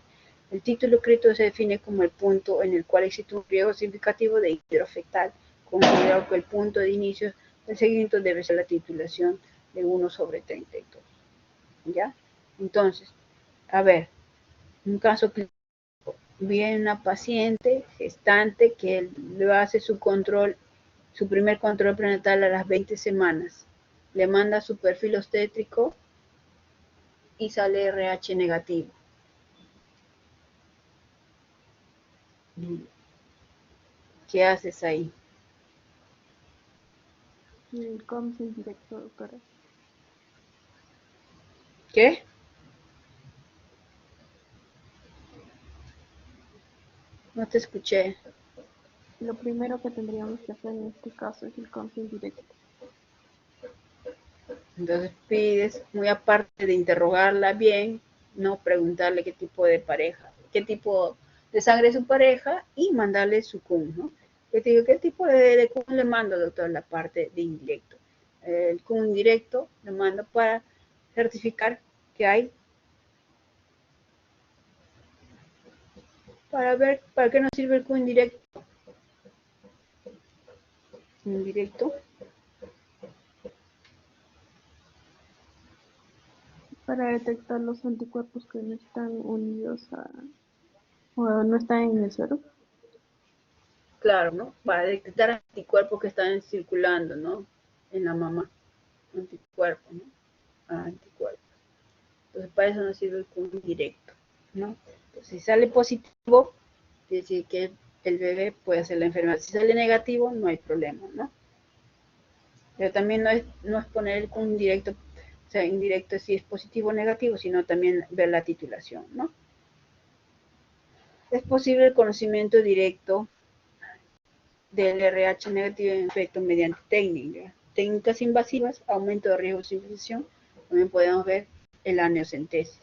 El título crítico se define como el punto en el cual existe un riesgo significativo de ictero fetal, considerado que el punto de inicio del seguimiento debe ser la titulación de 1/32. ¿Ya? Entonces, a ver, un caso clínico. Viene una paciente gestante que le hace su primer control prenatal a las 20 semanas. Le manda su perfil obstétrico y sale RH negativo. ¿Qué haces ahí? El COMS indirecto, doctora. ¿Qué? No te escuché. Lo primero que tendríamos que hacer en este caso es el COMS indirecto. Entonces pides, muy aparte de interrogarla bien, no preguntarle qué tipo de pareja, qué tipo de sangre es su pareja y mandarle su CUM, ¿no? Yo te digo, ¿qué tipo de CUM le mando, doctor? La parte de indirecto. El CUM indirecto le mando para certificar que hay, para ver, ¿para qué nos sirve el CUM indirecto? Indirecto. Para detectar los anticuerpos que no están unidos o no están en el suero. Claro, ¿no? Para detectar anticuerpos que están circulando, ¿no? En la mamá. Anticuerpos, ¿no? Anticuerpos. Entonces, para eso nos sirve el CUM directo, ¿no? Entonces, si sale positivo, quiere decir que el bebé puede hacer la enfermedad. Si sale negativo, no hay problema, ¿no? Pero también no es poner el CUM directo, o sea, indirecto si es positivo o negativo, sino también ver la titulación, ¿no? Es posible el conocimiento directo del RH negativo en efecto mediante técnicas invasivas, aumento de riesgo de civilización. También podemos ver el amniocentesis.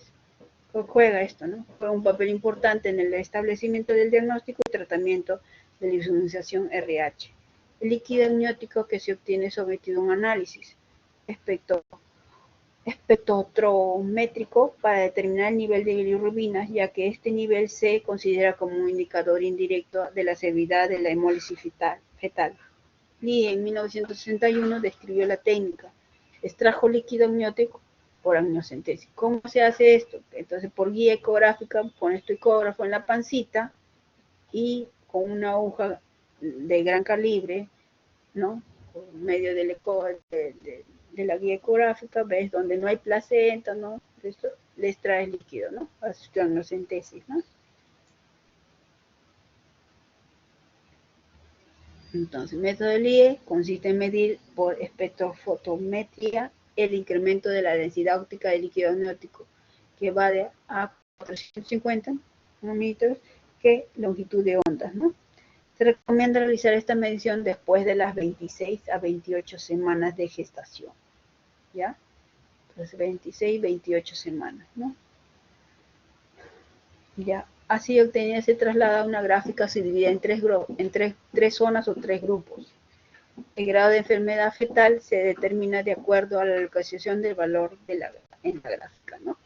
Juega esto, ¿no? Juega un papel importante en el establecimiento del diagnóstico y tratamiento de la inmunización RH. El líquido amniótico que se obtiene sometido a un análisis espectrométrico para determinar el nivel de bilirrubinas, ya que este nivel se considera como un indicador indirecto de la severidad de la hemólisis fetal. Lee en 1961 describió la técnica. Extrajo líquido amniótico por amniocentesis. ¿Cómo se hace esto? Entonces, por guía ecográfica, pones tu ecógrafo en la pancita y con una aguja de gran calibre, ¿no? Por medio del de la guía ecográfica, ves donde no hay placenta, ¿no? Esto le extraes líquido, ¿no? Haces tu amniocentesis, ¿no? Entonces, el método de Lie consiste en medir por espectrofotometría el incremento de la densidad óptica del líquido amniótico que va de a 450 metros, que longitud de ondas, ¿no? Se recomienda realizar esta medición después de las 26 a 28 semanas de gestación, ¿ya? Entonces 26, 28 semanas, ¿no? Ya, así obtenida se traslada a una gráfica, se divide en tres zonas o tres grupos. El grado de enfermedad fetal se determina de acuerdo a la localización del valor en la gráfica, ¿no?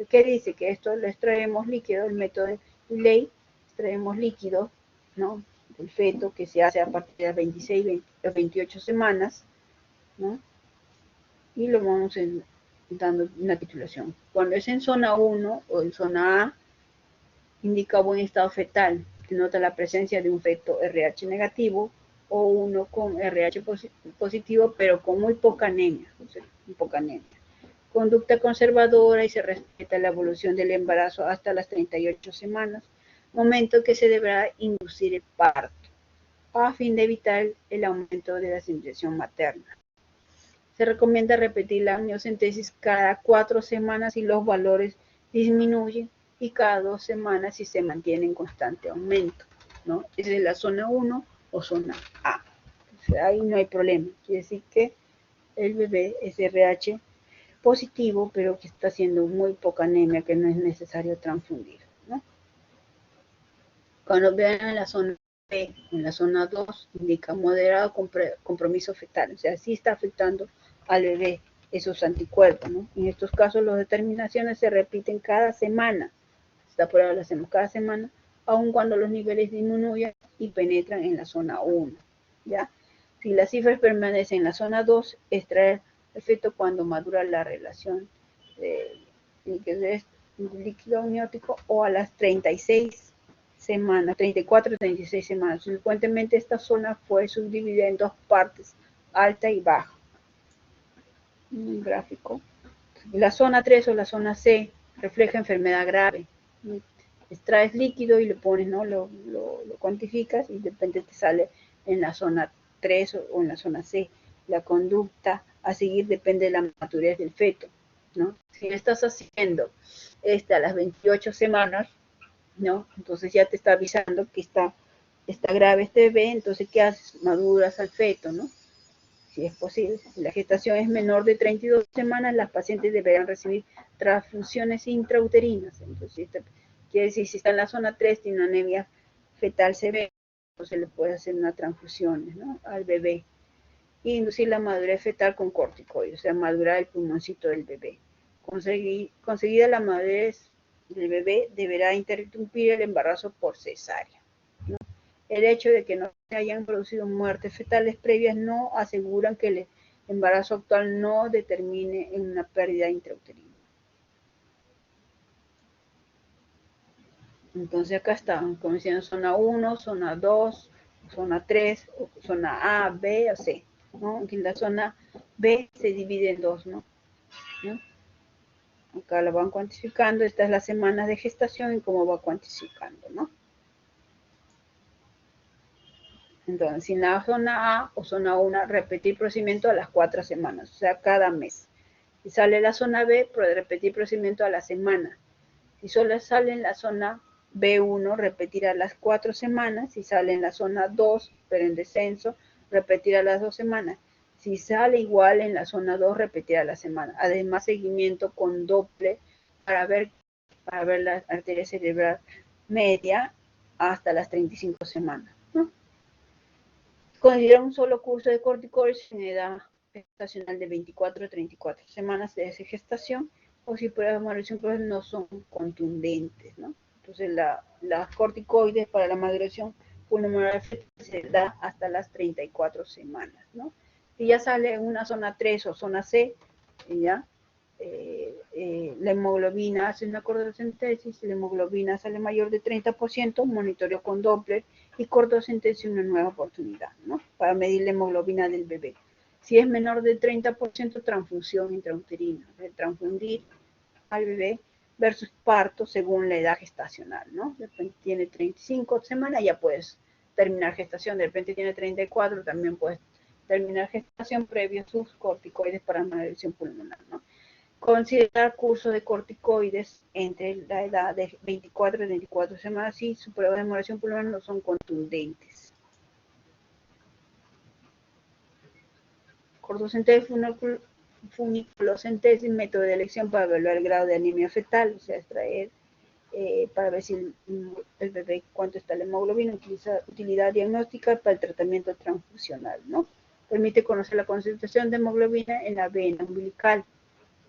¿Qué dice? Que esto lo extraemos líquido, el método de Ley, extraemos líquido, ¿no? Del feto, que se hace a partir de las 26, 28 semanas, ¿no? Y lo vamos dando una titulación. Cuando es en zona 1 o en zona A, indica buen estado fetal, denota la presencia de un feto RH negativo o uno con RH positivo, pero con muy poca anemia, Conducta conservadora y se respeta la evolución del embarazo hasta las 38 semanas, momento que se deberá inducir el parto, a fin de evitar el aumento de la simulación materna. Se recomienda repetir la amniocentesis cada 4 semanas si los valores disminuyen y cada 2 semanas si se mantiene en constante aumento, ¿no? Esa es la zona 1 o zona A. Entonces, ahí no hay problema. Quiere decir que el bebé es RH positivo, pero que está haciendo muy poca anemia, que no es necesario transfundir, ¿no? Cuando vean en la zona B, en la zona 2, indica moderado compromiso fetal, o sea, sí está afectando al bebé esos anticuerpos, ¿no? En estos casos, las determinaciones se repiten cada semana. Esta prueba la hacemos cada semana, aun cuando los niveles disminuyan y penetran en la zona 1, ¿ya? Si las cifras permanecen en la zona 2, extraer el feto cuando madura la relación líquido amniótico o a las 36 semanas, 34 y 36 semanas. Subsecuentemente, esta zona fue subdividida en dos partes, alta y baja. Un gráfico. La zona 3 o la zona C refleja enfermedad grave. Extraes líquido y le pones, ¿no? Lo cuantificas y de repente te sale en la zona 3 o en la zona C. La conducta a seguir depende de la madurez del feto, ¿no? Si le estás haciendo a las 28 semanas, ¿no? Entonces ya te está avisando que está grave este bebé, entonces ¿qué haces? Maduras al feto, ¿no? Si es posible. Si la gestación es menor de 32 semanas, las pacientes deberán recibir transfusiones intrauterinas. Entonces, quiere decir, si está en la zona 3, tiene una anemia fetal severa, entonces le puede hacer una transfusión, ¿no? Al bebé. Y inducir la madurez fetal con corticoides, o sea, madurar el pulmoncito del bebé. Conseguida la madurez del bebé, deberá interrumpir el embarazo por cesárea, ¿no? El hecho de que no se hayan producido muertes fetales previas no aseguran que el embarazo actual no determine en una pérdida intrauterina. Entonces acá están, como decían, zona 1, zona 2, zona 3, zona A, B o C, ¿no? Aquí la zona B se divide en dos, ¿no? Acá lo van cuantificando, estas es las semanas de gestación y cómo va cuantificando, ¿no? Entonces, en la zona A o zona 1, repetir procedimiento a las 4 semanas, o sea, cada mes. Si sale la zona B, puede repetir procedimiento a la semana. Si solo sale en la zona B1, repetir a las 4 semanas. Si sale en la zona 2, pero en descenso, repetir a las 2 semanas. Si sale igual en la zona 2, repetir a la semana. Además, seguimiento con Doppler para ver la arteria cerebral media hasta las 35 semanas, ¿no? Considera un solo curso de corticoides en edad gestacional de 24 a 34 semanas de gestación, o si pruebas de maduración no son contundentes, ¿no? Entonces, las corticoides para la maduración pulmonar se da hasta las 34 semanas, ¿no? Si ya sale en una zona 3 o zona C, ya, la hemoglobina hace una cortocentesis, la hemoglobina sale mayor de 30%, monitoreo con Doppler y cortocentesis una nueva oportunidad, ¿no? Para medir la hemoglobina del bebé. Si es menor de 30%, transfusión intrauterina, transfundir al bebé versus parto según la edad gestacional, ¿no? De repente tiene 35 semanas, ya puedes terminar gestación, de repente tiene 34, también puedes terminar gestación previo a sus corticoides para maduración pulmonar, ¿no? considerar curso de corticoides entre la edad de 24 y 24 semanas y su prueba de demoración pulmonar no son contundentes. Cortocentesis funiculocentesis, método de elección para evaluar el grado de anemia fetal, o sea, extraer para ver si el bebé cuánto está la hemoglobina, utilidad diagnóstica para el tratamiento transfusional, ¿no? Permite conocer la concentración de hemoglobina en la vena umbilical.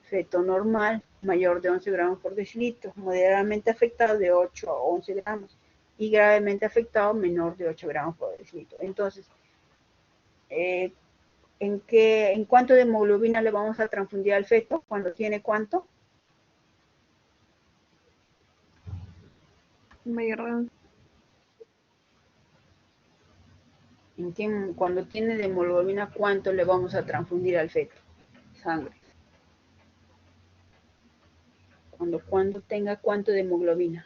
Feto normal, mayor de 11 gramos por decilitro, moderadamente afectado de 8 a 11 gramos y gravemente afectado menor de 8 gramos por decilitro. Entonces, ¿en cuánto de hemoglobina le vamos a transfundir al feto? ¿Cuándo tiene cuánto? Mayor. Cuando tiene de hemoglobina, ¿cuánto le vamos a transfundir al feto? Sangre. Cuando tenga cuánto de hemoglobina.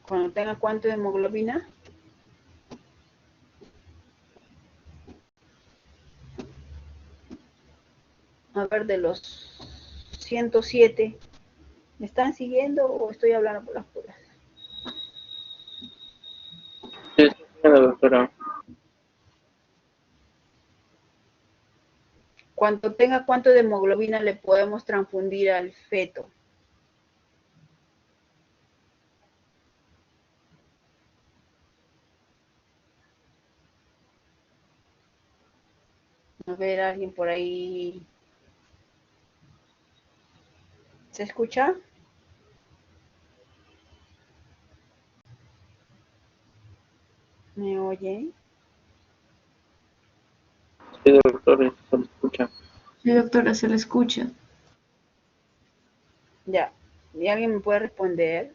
Cuando tenga cuánto de hemoglobina. A ver, de los 107, ¿me están siguiendo o estoy hablando por las puras? Sí, sí, doctora. Cuando tenga cuánto de hemoglobina le podemos transfundir al feto. A ver, alguien por ahí. ¿Se escucha? ¿Me oye? Sí, doctor, se lo escucha. Sí, doctora, se le escucha. Ya. ¿Y alguien me puede responder?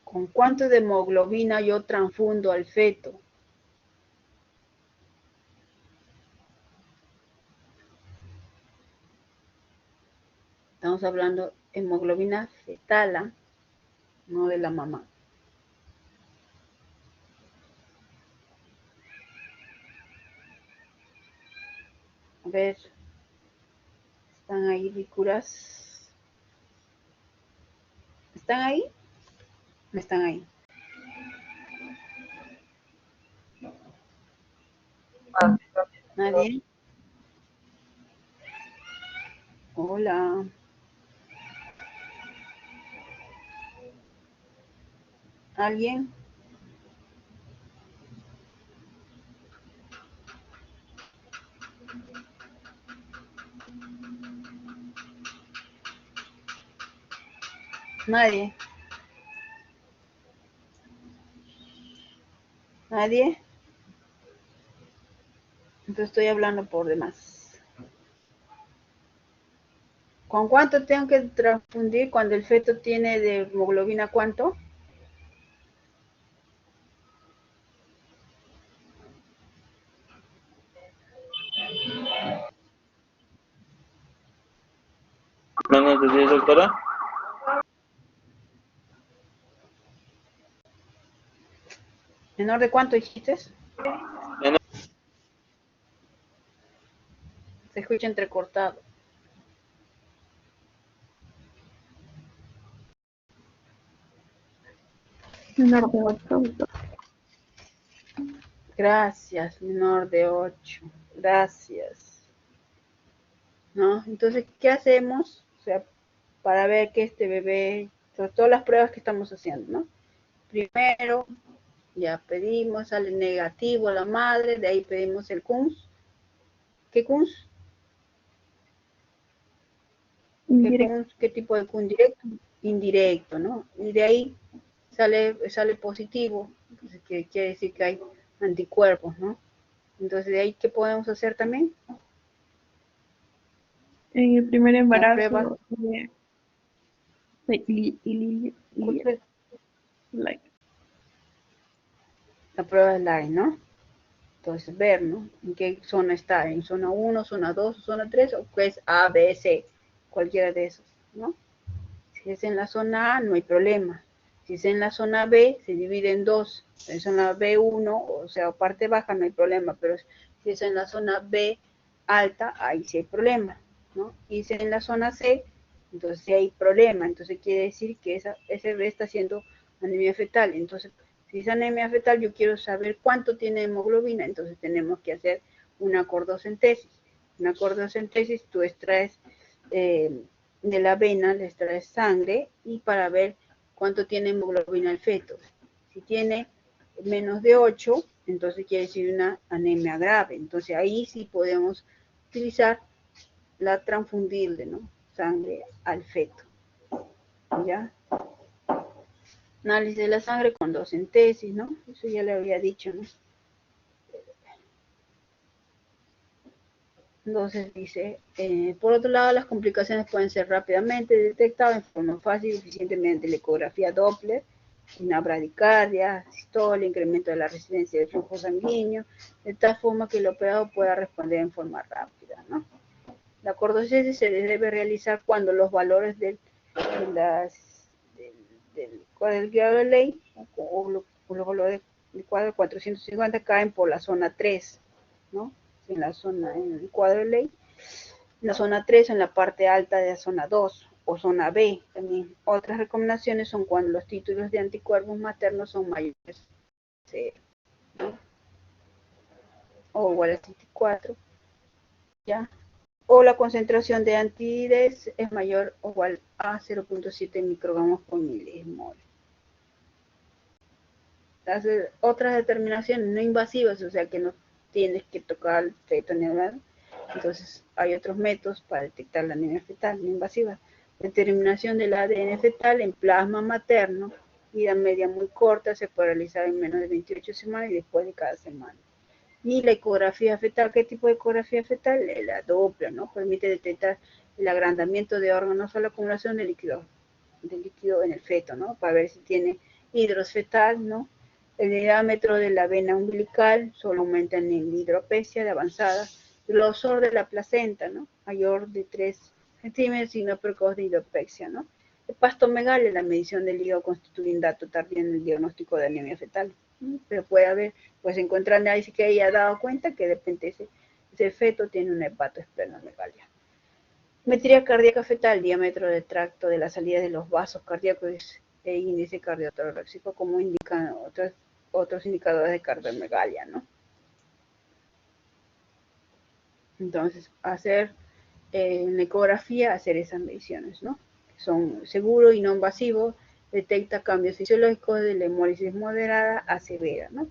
¿Con cuánto de hemoglobina yo transfundo al feto? Estamos hablando hemoglobina fetal, no de la mamá. A ver, ¿están ahí, Vicuras? ¿Están ahí? ¿No están ahí? ¿Nadie? Hola. ¿Alguien? Nadie. ¿Nadie? Entonces estoy hablando por demás. ¿Con cuánto tengo que transfundir cuando el feto tiene de hemoglobina cuánto? Buenos días, doctora. ¿Menor de cuánto dijiste? Menor. Se escucha entrecortado. Menor de 8. Gracias, menor de 8. Gracias. ¿No? Entonces, ¿qué hacemos? O sea, para ver que este bebé, sobre todas las pruebas que estamos haciendo, ¿no? Primero, ya pedimos, sale negativo la madre, de ahí pedimos el KUNS. ¿Qué KUNS? Indirecto. ¿Qué tipo de KUNS directo? Indirecto, ¿no? Y de ahí sale positivo, entonces, que quiere decir que hay anticuerpos, ¿no? Entonces, de ahí, ¿qué podemos hacer también? En el primer La prueba, embarazo like, la prueba es la ¿no? Entonces, ver, ¿no? En qué zona está, en zona 1, zona 2, zona 3, o que es A, B, C, cualquiera de esos, ¿no? Si es en la zona A, no hay problema. Si es en la zona B, se divide en dos. En zona B1, o sea, parte baja, no hay problema, pero si es en la zona B alta, ahí sí hay problema, ¿no? Y si es en la zona C, entonces sí hay problema. Entonces quiere decir que ese bebé está haciendo anemia fetal. Entonces, si es anemia fetal, yo quiero saber cuánto tiene hemoglobina, entonces tenemos que hacer una cordocentesis. Una cordocentesis, tú extraes de la vena, le extraes sangre y para ver cuánto tiene hemoglobina el feto. Si tiene menos de 8, entonces quiere decir una anemia grave. Entonces ahí sí podemos utilizar la transfundirle, ¿no? Sangre al feto. ¿Ya? Análisis de la sangre con docentesis, ¿no? Eso ya le había dicho, ¿no? Entonces dice, por otro lado, las complicaciones pueden ser rápidamente detectadas en forma fácil y eficiente mediante la ecografía Doppler, una bradicardia, sistole, incremento de la resistencia del flujo sanguíneo, de tal forma que el operado pueda responder en forma rápida, ¿no? La cordocentesis se debe realizar cuando los valores del cuadro de ley o los valores del cuadro 450 caen por la zona 3, ¿no? En el cuadro de ley, en la zona 3 en la parte alta de la zona 2 o zona B. También otras recomendaciones son cuando los títulos de anticuerpos maternos son mayores a 0, ¿no? O igual a 64, ¿ya? O la concentración de antides es mayor o igual a 0.7 microgramos por milimol. Otras determinaciones no invasivas, o sea que no tienes que tocar el feto neural. Entonces hay otros métodos para detectar la anemia fetal no invasiva. Determinación del ADN fetal en plasma materno, vida media muy corta, se puede realizar en menos de 28 semanas y después de cada semana. Y la ecografía fetal, ¿qué tipo de ecografía fetal? La Doppler, ¿no? Permite detectar el agrandamiento de órganos o la acumulación de líquido en el feto, ¿no? Para ver si tiene hidros fetal, ¿no? El diámetro de la vena umbilical solo aumenta en hidropecia de avanzada. El grosor de la placenta, ¿no? Mayor de 3 centímetros y no precoz de hidropexia, ¿no? El pastomegalia, la medición del hígado constituye un dato tardío en el diagnóstico de anemia fetal. Pero puede haber, pues encontrar análisis que haya dado cuenta que de repente ese feto tiene una hepatoesplenomegalia. Metría cardíaca fetal, diámetro del tracto de la salida de los vasos cardíacos e índice cardiotorácico, como indican otros indicadores de cardiomegalia, ¿no? Entonces, hacer en la ecografía, hacer esas mediciones, ¿no? Son seguros y no invasivos, detecta cambios fisiológicos de la hemólisis moderada a severa, ¿no?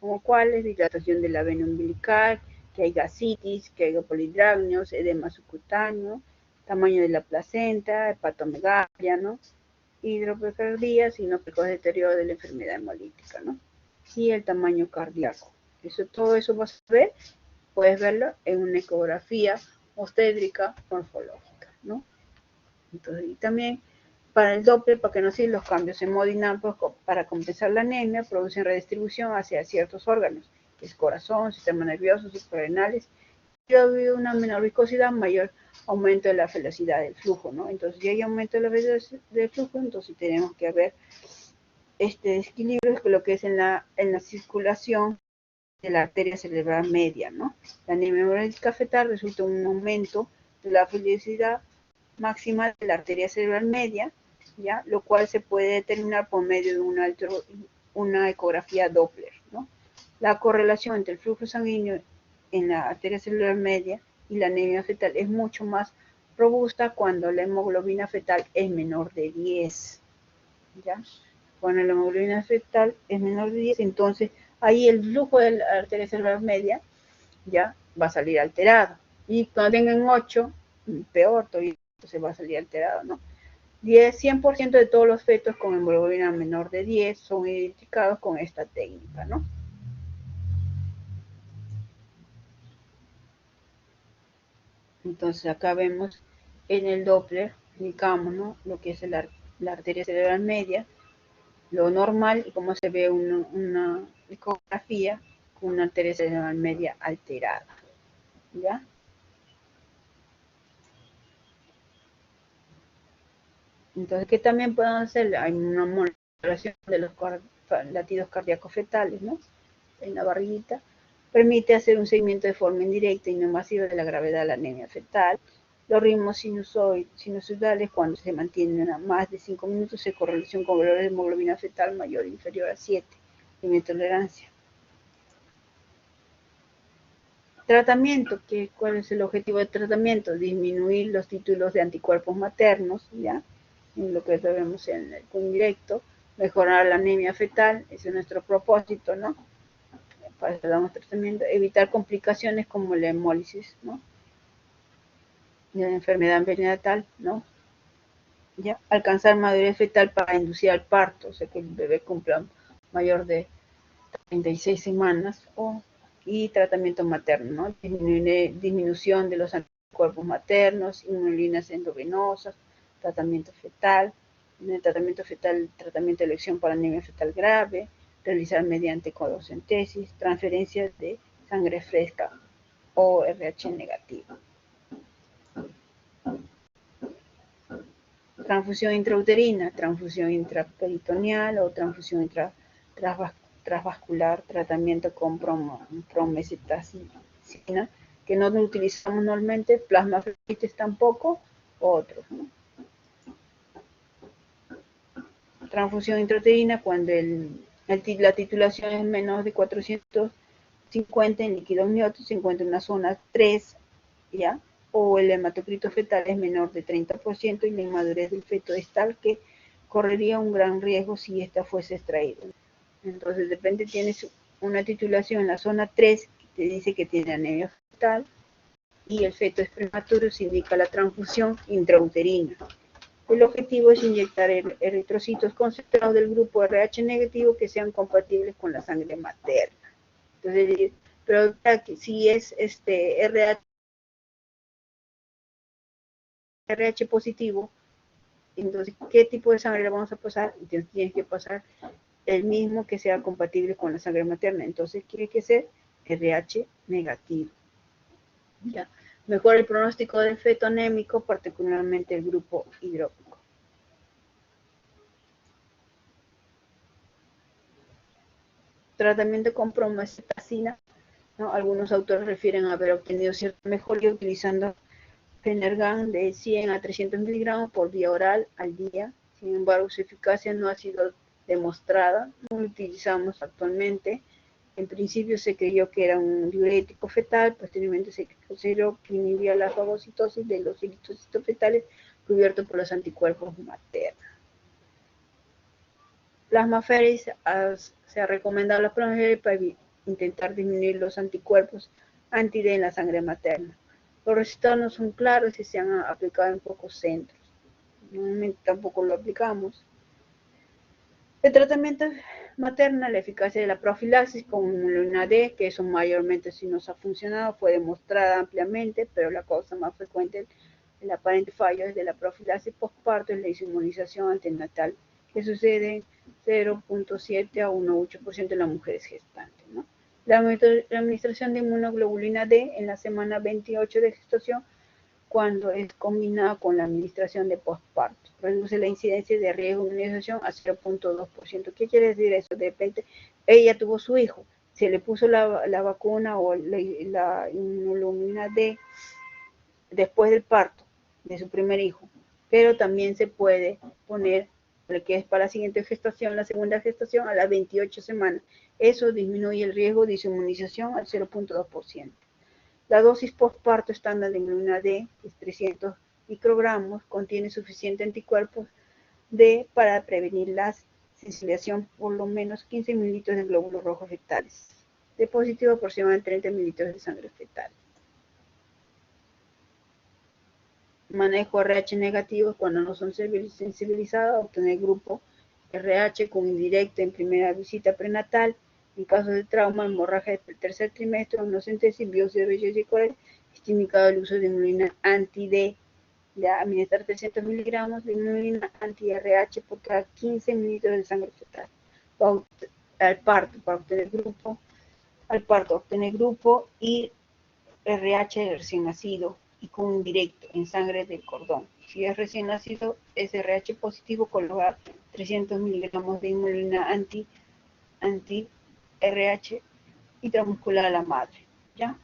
Como cuáles, dilatación de la vena umbilical, que hay gastritis, que hay polidragnios, edema subcutáneo, tamaño de la placenta, hepatomegalia, ¿no? Hidropecardía, signo precoz de deterioro de la enfermedad hemolítica, ¿no? Y el tamaño cardíaco. Todo eso vas a ver, puedes verlo en una ecografía obstétrica morfológica, ¿no? Entonces, y también para el Doppler, para que no sigan los cambios hemodinámicos para compensar la anemia, producen redistribución hacia ciertos órganos, que es corazón, sistema nervioso, suprarrenales, y debido a una menor viscosidad, mayor aumento de la velocidad del flujo, ¿no? Entonces, si hay aumento de la velocidad del flujo, entonces tenemos que ver este desequilibrio, lo que es en la circulación de la arteria cerebral media, ¿no? La anemia hemorrágica fetal resulta en un aumento de la velocidad máxima de la arteria cerebral media, ¿ya? Lo cual se puede determinar por medio de una ecografía Doppler, ¿no? La correlación entre el flujo sanguíneo en la arteria cerebral media y la anemia fetal es mucho más robusta cuando la hemoglobina fetal es menor de 10, ¿ya? Cuando la hemoglobina fetal es menor de 10, entonces ahí el flujo de la arteria cerebral media ya va a salir alterado. Y cuando tengan 8, peor todavía, se va a salir alterado, ¿no? 100% de todos los fetos con hemoglobina menor de 10 son identificados con esta técnica, ¿no? Entonces acá vemos en el Doppler, indicamos, ¿no?, lo que es la arteria cerebral media, lo normal, y cómo se ve una ecografía con una arteria cerebral media alterada, ¿ya? Entonces, ¿qué también podemos hacer? Hay una monitoración de los latidos cardíacos fetales, ¿no?, en la barriguita. Permite hacer un seguimiento de forma indirecta y no invasiva de la gravedad de la anemia fetal. Los ritmos sinusoidales, cuando se mantienen a más de 5 minutos, se correlación con valores de hemoglobina fetal mayor o inferior a 7, límite de tolerancia. Tratamiento, ¿cuál es el objetivo del tratamiento? Disminuir los títulos de anticuerpos maternos, ¿ya?, en lo que vemos en el punto directo. Mejorar la anemia fetal, ese es nuestro propósito, ¿no?, para que damos tratamiento. Evitar complicaciones como la hemólisis, ¿no?, de la enfermedad perinatal, ¿no?, ya. Alcanzar madurez fetal para inducir al parto, o sea, que el bebé cumpla mayor de 36 semanas, y tratamiento materno, ¿no?, disminución de los anticuerpos maternos, inmulinas endovenosas, tratamiento fetal. En el tratamiento fetal, tratamiento de elección para anemia fetal grave, realizar mediante codocentesis, transferencia de sangre fresca o RH negativo. Transfusión intrauterina, transfusión intraperitoneal o transfusión transvascular, tratamiento con promesitacina, que no utilizamos normalmente, plasmaferites tampoco, otros, ¿no? Transfusión intrauterina cuando la titulación es menos de 450 en líquido amniótico, se encuentra en una zona 3, ¿ya?, o el hematocrito fetal es menor de 30% y la inmadurez del feto es tal que correría un gran riesgo si ésta fuese extraída. Entonces, de repente tienes una titulación en la zona 3 que te dice que tiene anemia fetal y el feto es prematuro, se indica la transfusión intrauterina. El objetivo es inyectar eritrocitos concentrados del grupo RH negativo que sean compatibles con la sangre materna. Entonces, pero si es RH positivo, entonces, ¿qué tipo de sangre le vamos a pasar? Entonces, tienes que pasar el mismo que sea compatible con la sangre materna. Entonces, tiene que ser RH negativo, ¿ya? Mejora el pronóstico del feto anémico, particularmente el grupo hidrópico. Tratamiento con promesitacina, ¿no? Algunos autores refieren a haber obtenido cierta mejoría utilizando Fenergan de 100 a 300 miligramos por vía oral al día. Sin embargo, su eficacia no ha sido demostrada, no lo utilizamos actualmente. En principio se creyó que era un diurético fetal, posteriormente se consideró que inhibía la fagocitosis de los eritrocitos fetales cubiertos por los anticuerpos maternos. Plasmaféresis, se ha recomendado la plasmaféresis para intentar disminuir los anticuerpos anti-D en la sangre materna. Los resultados no son claros y se han aplicado en pocos centros. Normalmente tampoco lo aplicamos. El tratamiento materno, la eficacia de la profilaxis con hemoglobina D, que eso mayormente sí nos ha funcionado, fue demostrada ampliamente, pero la causa más frecuente, el aparente fallo es de la profilaxis postparto, es la inmunización antenatal, que sucede en 0.7 a 1.8% de las mujeres gestantes, ¿no? La administración de inmunoglobulina D en la semana 28 de gestación, cuando es combinada con la administración de postparto, reduce la incidencia de riesgo de inmunización a 0.2%. ¿Qué quiere decir eso? De repente, ella tuvo su hijo, se le puso la vacuna o la inmunoglobulina D después del parto de su primer hijo, pero también se puede poner lo que es para la siguiente gestación, la segunda gestación, a las 28 semanas. Eso disminuye el riesgo de inmunización al 0.2%. La dosis postparto estándar de hemoglobina D, que es 300 microgramos, contiene suficiente anticuerpos D para prevenir la sensibilización por lo menos 15 mililitros de glóbulos rojos fetales. De positivo, aproximadamente 30 mililitros de sangre fetal. Manejo RH negativo cuando no son sensibilizados, obtener grupo RH con indirecto en primera visita prenatal, En caso de trauma, hemorragia del tercer trimestre, amniocentesis, biopsia de vellos y coral, está indicado el uso de inulina anti-D, de administrar 300 miligramos de inulina anti-RH por cada 15 mililitros de sangre fetal. Al parto obtener grupo y RH del recién nacido y con un directo en sangre del cordón. Si es recién nacido, es RH positivo, colocar 300 miligramos de inulina anti-RH intramuscular a la madre. ¿Ya?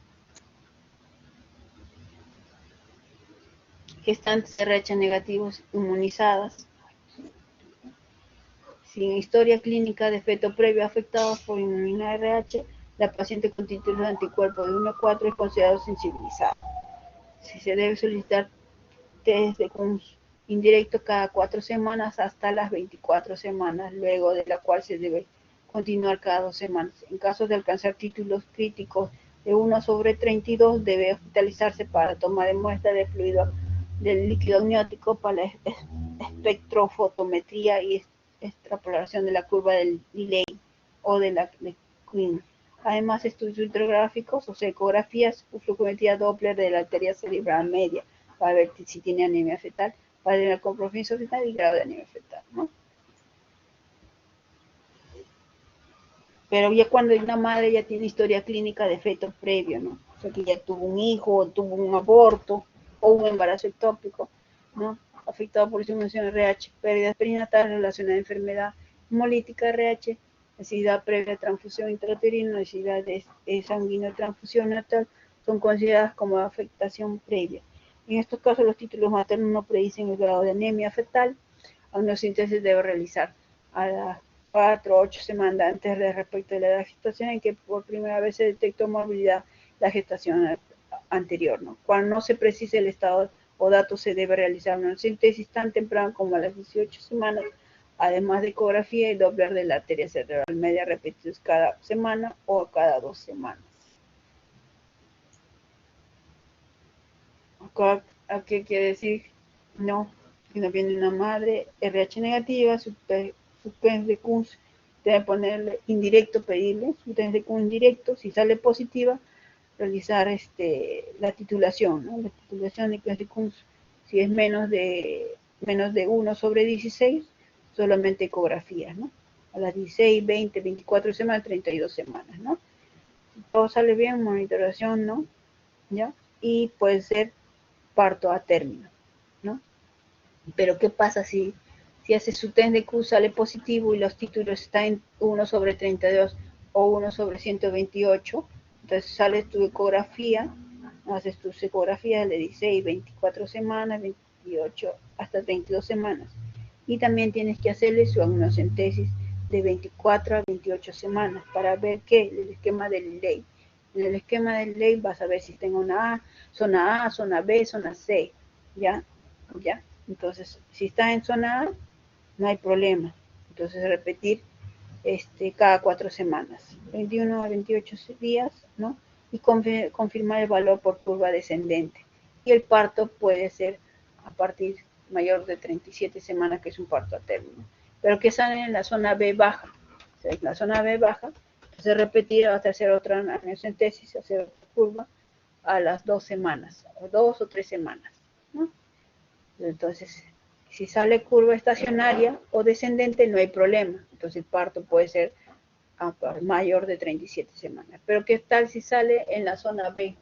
Gestantes RH negativos inmunizadas. Sin historia clínica de feto previo afectados por inmunina RH, la paciente con títulos de anticuerpos de 1 a 4 es considerado sensibilizado. Si se debe solicitar test de Kunz indirecto cada 4 semanas hasta las 24 semanas, luego de la cual se debe continuar cada 2 semanas. En caso de alcanzar títulos críticos de 1/32, debe hospitalizarse para toma de muestra de fluido del líquido amniótico para la espectrofotometría y extrapolación de la curva del delay o de la de Quinn. Además, estudios ultragráficos o ecografías o flujometría Doppler de la arteria cerebral media para ver si tiene anemia fetal, para ver con compromiso fetal y grado de anemia fetal, ¿no? Pero ya cuando una madre ya tiene historia clínica de feto previo, ¿no? O sea, que ya tuvo un hijo, o tuvo un aborto, o un embarazo ectópico, ¿no? Afectado por estimulación RH, pérdidas perinatales relacionadas a enfermedad hemolítica RH, necesidad previa de transfusión intrauterina, necesidad de sanguíneo transfusión natal, son consideradas como afectación previa. En estos casos, los títulos maternos no predicen el grado de anemia fetal, amniosíntesis debe realizar a las 4 o 8 semanas antes de respecto de la edad de gestación en que por primera vez se detectó morbilidad la gestación anterior, ¿no? Cuando no se precise el estado o datos, se debe realizar una síntesis tan temprana como a las 18 semanas, además de ecografía y Doppler de la arteria cerebral media repetidos cada semana o cada 2 semanas. ¿Qué quiere decir? No, si no viene una madre RH negativa, su test de Kunz debe ponerle indirecto, pedirle su test de Kunz indirecto. Si sale positiva, realizar la titulación, ¿no? La titulación de test de Kunz, si es menos de 1/16, solamente ecografías, ¿no? A las 16, 20, 24 semanas, 32 semanas, ¿no? Si todo sale bien, monitoración, ¿no? ¿Ya? Y puede ser parto a término, ¿no? Pero ¿qué pasa si hace su test de Q, sale positivo y los títulos están en 1/32 o 1/128? Entonces sale tu ecografía, haces tus ecografías de 16, 24 semanas, 28 hasta 32 semanas. Y también tienes que hacerle su amniocentesis de 24 a 28 semanas para ver qué, el esquema del ley. En el esquema del ley vas a ver si tengo una zona B, zona C, ¿ya? ¿Ya? Entonces, si está en zona A, no hay problema. Entonces, repetir cada 4 semanas, 21 a 28 días, ¿no? Y confirmar el valor por curva descendente. Y el parto puede ser a partir mayor de 37 semanas, que es un parto a término. Pero que sale en la zona B baja. O sea, en la zona B baja, entonces repetir hasta hacer otra amniocentesis, hacer otra curva a las 2 semanas, o 2 o 3 semanas, ¿no? Entonces, si sale curva estacionaria o descendente, no hay problema. Entonces, el parto puede ser mayor de 37 semanas. Pero ¿qué tal si sale en la zona B,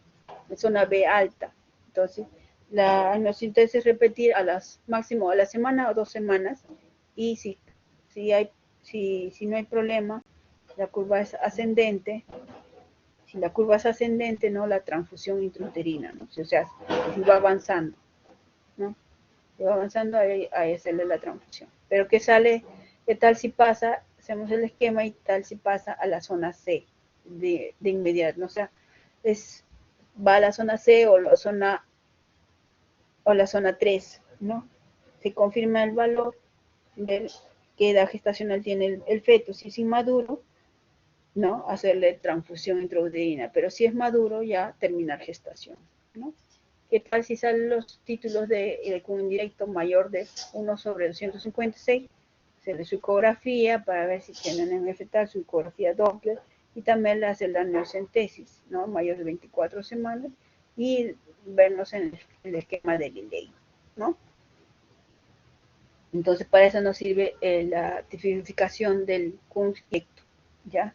en zona B alta? Entonces, la amniocentesis repetir a las máximo a la semana o 2 semanas. Y si no hay problema, la curva es ascendente. Si la curva es ascendente, ¿no? La transfusión intrauterina, ¿no? O sea, si va avanzando, ¿no? Va avanzando, ahí hacerle la transfusión. Pero ¿qué tal si pasa? Hacemos el esquema y tal si pasa a la zona C de inmediato, ¿no? O sea, va a la zona C o la zona 3, ¿no? Se confirma el valor de qué edad gestacional tiene el feto. Si es inmaduro, ¿no? Hacerle transfusión intrauterina, pero si es maduro, ya terminar gestación, ¿no? ¿Qué tal si salen los títulos de un indirecto mayor de 1/256? Se le su ecografía para ver si tienen en fetal, su ecografía Doppler y también hacer la neocentesis, ¿no? Mayor de 24 semanas y vernos en el esquema del ILEI, ¿no? Entonces, para eso nos sirve la tipificación del conflicto, ¿ya?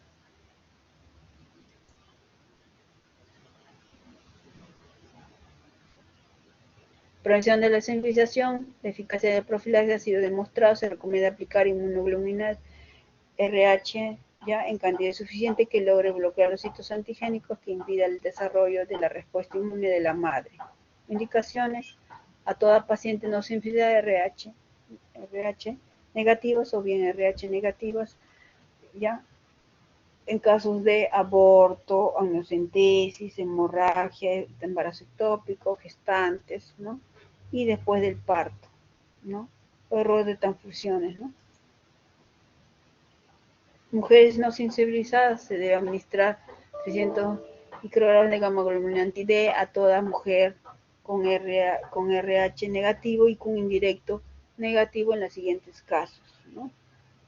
Prevención de la sensibilización, la eficacia de la profilaxis ha sido demostrado, se recomienda aplicar inmunoglobulinas RH ya en cantidad suficiente que logre bloquear los sitios antigénicos que impidan el desarrollo de la respuesta inmune de la madre. Indicaciones: a toda paciente no sensiblemente de RH negativas o bien RH negativas, ya en casos de aborto, amniocentesis, hemorragia, embarazo ectópico, gestantes, ¿no? Y después del parto, ¿no? O error de transfusiones, ¿no? Mujeres no sensibilizadas se debe administrar 300 microgramos de gamma-globulina anti-D a toda mujer con RH negativo y con indirecto negativo en los siguientes casos, ¿no?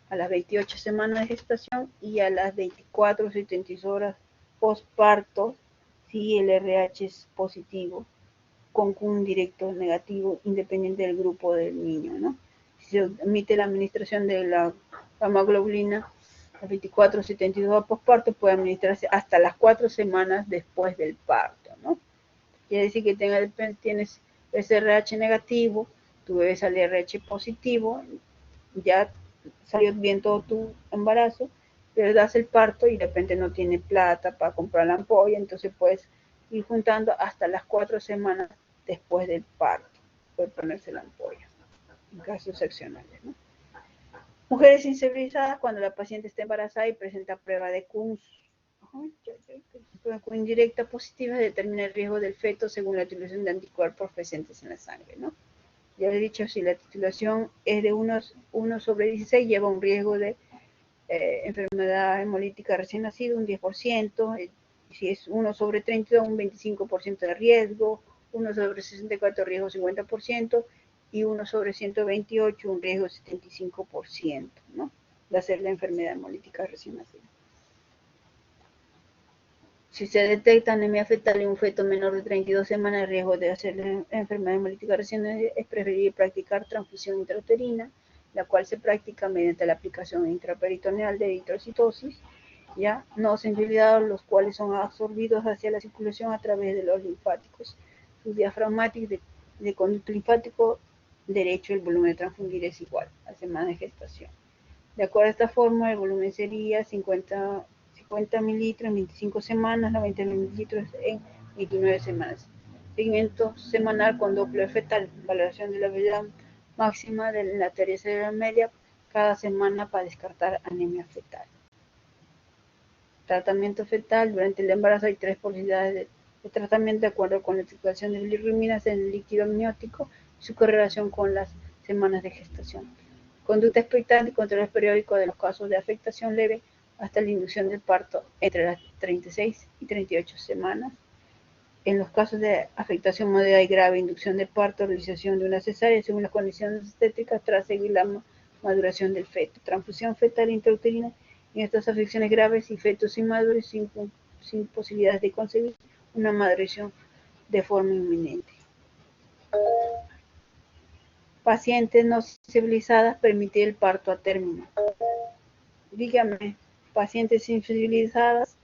A las 28 semanas de gestación y a las 24 o 72 horas postparto si el RH es positivo, con un directo negativo independiente del grupo del niño, ¿no? Si se omite la administración de la gamma-globulina a 24 o 72 horas postparto, puede administrarse hasta las 4 semanas después del parto, ¿no? Quiere decir que tienes ese RH negativo, tu bebé sale RH positivo, ya salió bien todo tu embarazo, pero das el parto y de repente no tiene plata para comprar la ampolla, entonces puedes ir juntando hasta las 4 semanas después del parto, puede ponerse la ampolla, en casos excepcionales, ¿no? Mujeres insensibilizadas cuando la paciente está embarazada y presenta prueba de Kunz. Con indirecta positiva determina el riesgo del feto según la titulación de anticuerpos presentes en la sangre, ¿no? Ya he dicho, si la titulación es de 1/16, lleva un riesgo de enfermedad hemolítica recién nacido, un 10%, si es 1/32, un 25% de riesgo, 1/64 riesgo 50%, y 1/128 un riesgo 75%, ¿no? De hacer la enfermedad hemolítica recién nacida. Si se detecta anemia fetal en un feto menor de 32 semanas, el riesgo de hacer la enfermedad hemolítica recién nacida es preferible practicar transfusión intrauterina, la cual se practica mediante la aplicación intraperitoneal de eritrocitosis, ya no sensibilizados, los cuales son absorbidos hacia la circulación a través de los linfáticos subdiafragmáticos de conducto linfático derecho. El volumen de transfundir es igual a semana de gestación. De acuerdo a esta fórmula, el volumen sería 50 mililitros en 25 semanas, 90 mililitros en 29 semanas. Seguimiento semanal con Doppler fetal, valoración de la velocidad máxima de la arteria cerebral media cada semana para descartar anemia fetal. Tratamiento fetal: durante el embarazo hay 3 posibilidades de tratamiento de acuerdo con la circulación de bilirrubinas en el líquido amniótico y su correlación con las semanas de gestación. Conducta expectante y control periódico de los casos de afectación leve hasta la inducción del parto entre las 36 y 38 semanas. En los casos de afectación moderada y grave, inducción de parto, realización de una cesárea según las condiciones estéticas tras seguir la maduración del feto. Transfusión fetal intrauterina en estas afecciones graves y fetos inmaduros sin posibilidades de concebir una maduración de forma inminente. Pacientes no sensibilizadas, permitir el parto a término. Dígame, pacientes sensibilizadas,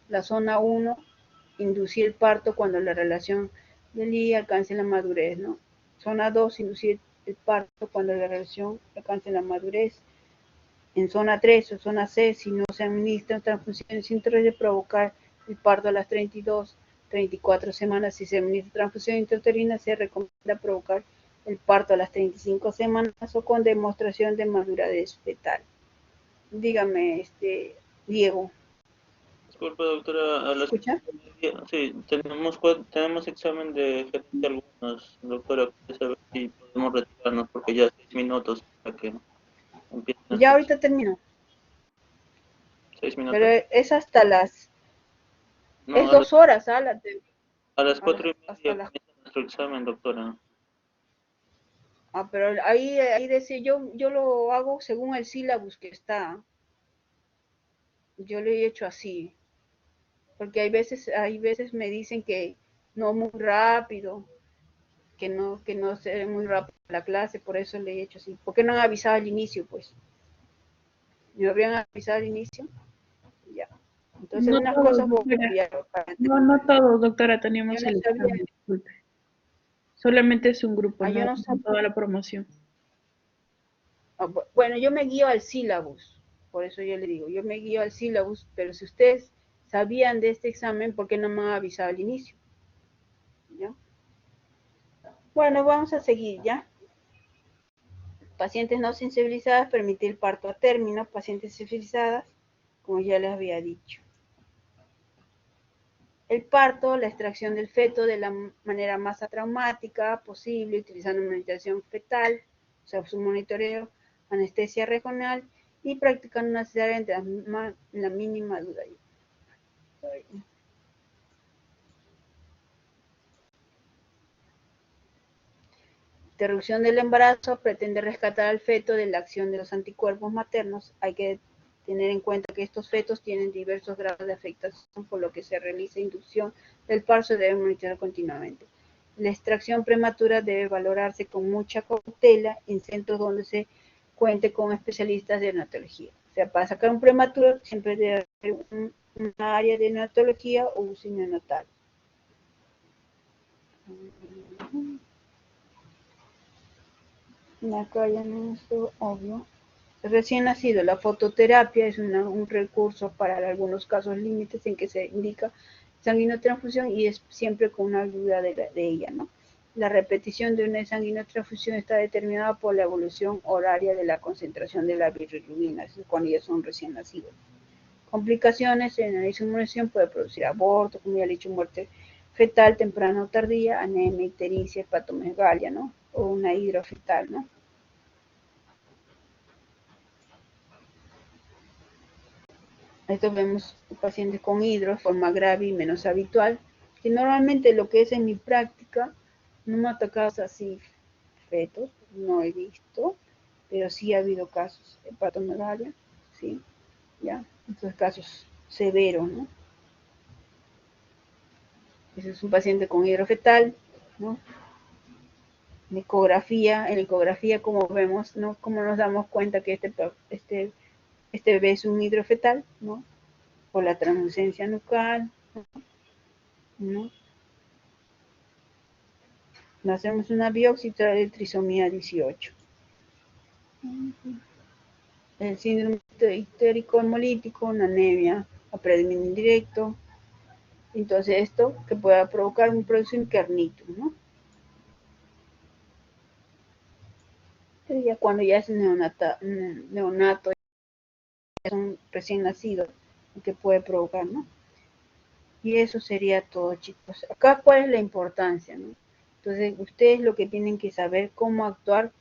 la zona 1, inducir el parto cuando la relación del I alcance la madurez, ¿no? Zona 2, inducir el parto cuando la relación alcance la madurez. En zona 3 o zona C, si no se administran transfusiones intrauterinales, provocar el parto a las 32, 34 semanas. Si se administra transfusión intrauterina, se recomienda provocar el parto a las 35 semanas o con demostración de madurez fetal. Dígame, Diego. Disculpe, doctora, a las ¿Escucha? sí, tenemos examen de gerente algunos, doctora, quería saber si podemos retirarnos porque ya 6 minutos para que empiecen las Ya clases. ahorita termino, 6 minutos. pero es hasta No, es 2 horas, a las 4:30 hasta las, comienza nuestro examen, doctora. pero ahí decía, yo lo hago según el sílabus que está, yo lo he hecho así. Porque hay veces me dicen que no muy rápido, que no se muy rápido la clase, por eso le he hecho así. ¿Por qué no han avisado al inicio, pues? ¿Me habrían avisado al inicio? Ya. Entonces, No unas todos, cosas voy a doctora. cambiar. No todos, doctora, Yo teníamos no el sabía, examen, disculpe. Solamente es un grupo, yo no, no no sabía. toda la promoción. Bueno, yo me guío al sílabus, por eso yo le digo, yo me guío al sílabus, pero si ustedes sabían de este examen, ¿por qué no me han avisado al inicio? ¿Ya? Bueno, vamos a seguir, ¿ya? Pacientes no sensibilizadas, permitir el parto a término. Pacientes sensibilizadas, como ya les había dicho. El parto, la extracción del feto de la manera más atraumática posible, utilizando monitorización fetal, o sea, su monitoreo, anestesia regional y practicando una cesárea entre la mínima duda. Interrupción del embarazo pretende rescatar al feto de la acción de los anticuerpos maternos. Hay que tener en cuenta que estos fetos tienen diversos grados de afectación, por lo que se realiza inducción del parto y debe monitorear continuamente. La extracción prematura debe valorarse con mucha cautela en centros donde se cuente con especialistas de neonatología. O sea, para sacar un prematuro siempre debe haber una área de neonatología o UCI neonatal. Acá ya no es obvio. Recién nacido, la fototerapia es un recurso para algunos casos límites en que se indica sanguinotransfusión y es siempre con una ayuda de ella, ¿no? La repetición de una sanguinotransfusión está determinada por la evolución horaria de la concentración de la bilirrubina, es cuando ya son recién nacidos. Complicaciones en la inmunización puede producir aborto, como ya he dicho, muerte fetal temprana o tardía, anemia, ictericia, hepatomegalia, ¿no? O una hidrofetal, ¿no? Esto vemos pacientes con hidro, forma grave y menos habitual, que normalmente lo que es en mi práctica, no me ha tocado así fetos, no he visto, pero sí ha habido casos de hepatomegalia, sí, ya, estos casos severos, ¿no? Ese es un paciente con hidrofetal, ¿no? En ecografía como vemos, ¿no? Como nos damos cuenta que este bebé es un hidrofetal, ¿no? Por la translucencia nucal, ¿no? Hacemos una biopsia de trisomía 18. El síndrome ictérico hemolítico, una anemia a predominio indirecto. Entonces esto que pueda provocar un prosincarnitum, ¿no? Ya cuando ya es neonato, es un recién nacido, que puede provocar, ¿no? Y eso sería todo, chicos. Acá, ¿cuál es la importancia, no? Entonces, ustedes lo que tienen que saber cómo actuar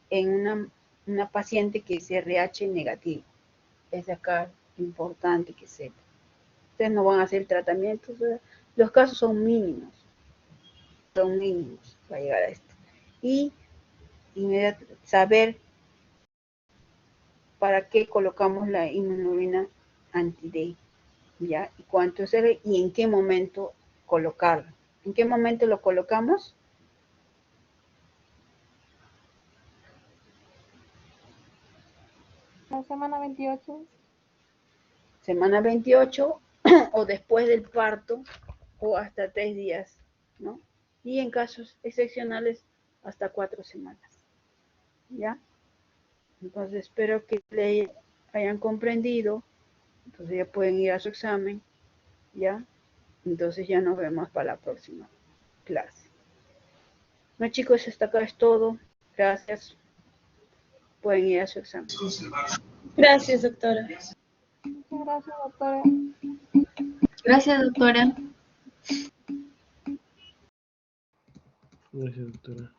en una paciente que es RH negativo. Es acá importante que sepan. Ustedes no van a hacer tratamientos, los casos son mínimos para llegar a esto. Y saber para qué colocamos la inmunoglobulina anti-D, ¿ya? Y cuánto es y en qué momento colocarlo. ¿En qué momento lo colocamos? La semana 28. Semana 28 o después del parto o hasta 3 días, ¿no? Y en casos excepcionales hasta 4 semanas, ¿ya? Entonces espero que le hayan comprendido. Entonces ya pueden ir a su examen, ¿ya? Entonces ya nos vemos para la próxima clase. Bueno, chicos, hasta acá es todo. Gracias. Pueden ir a su examen. Gracias, doctora. Muchas gracias, doctora. Gracias, doctora. Gracias, doctora.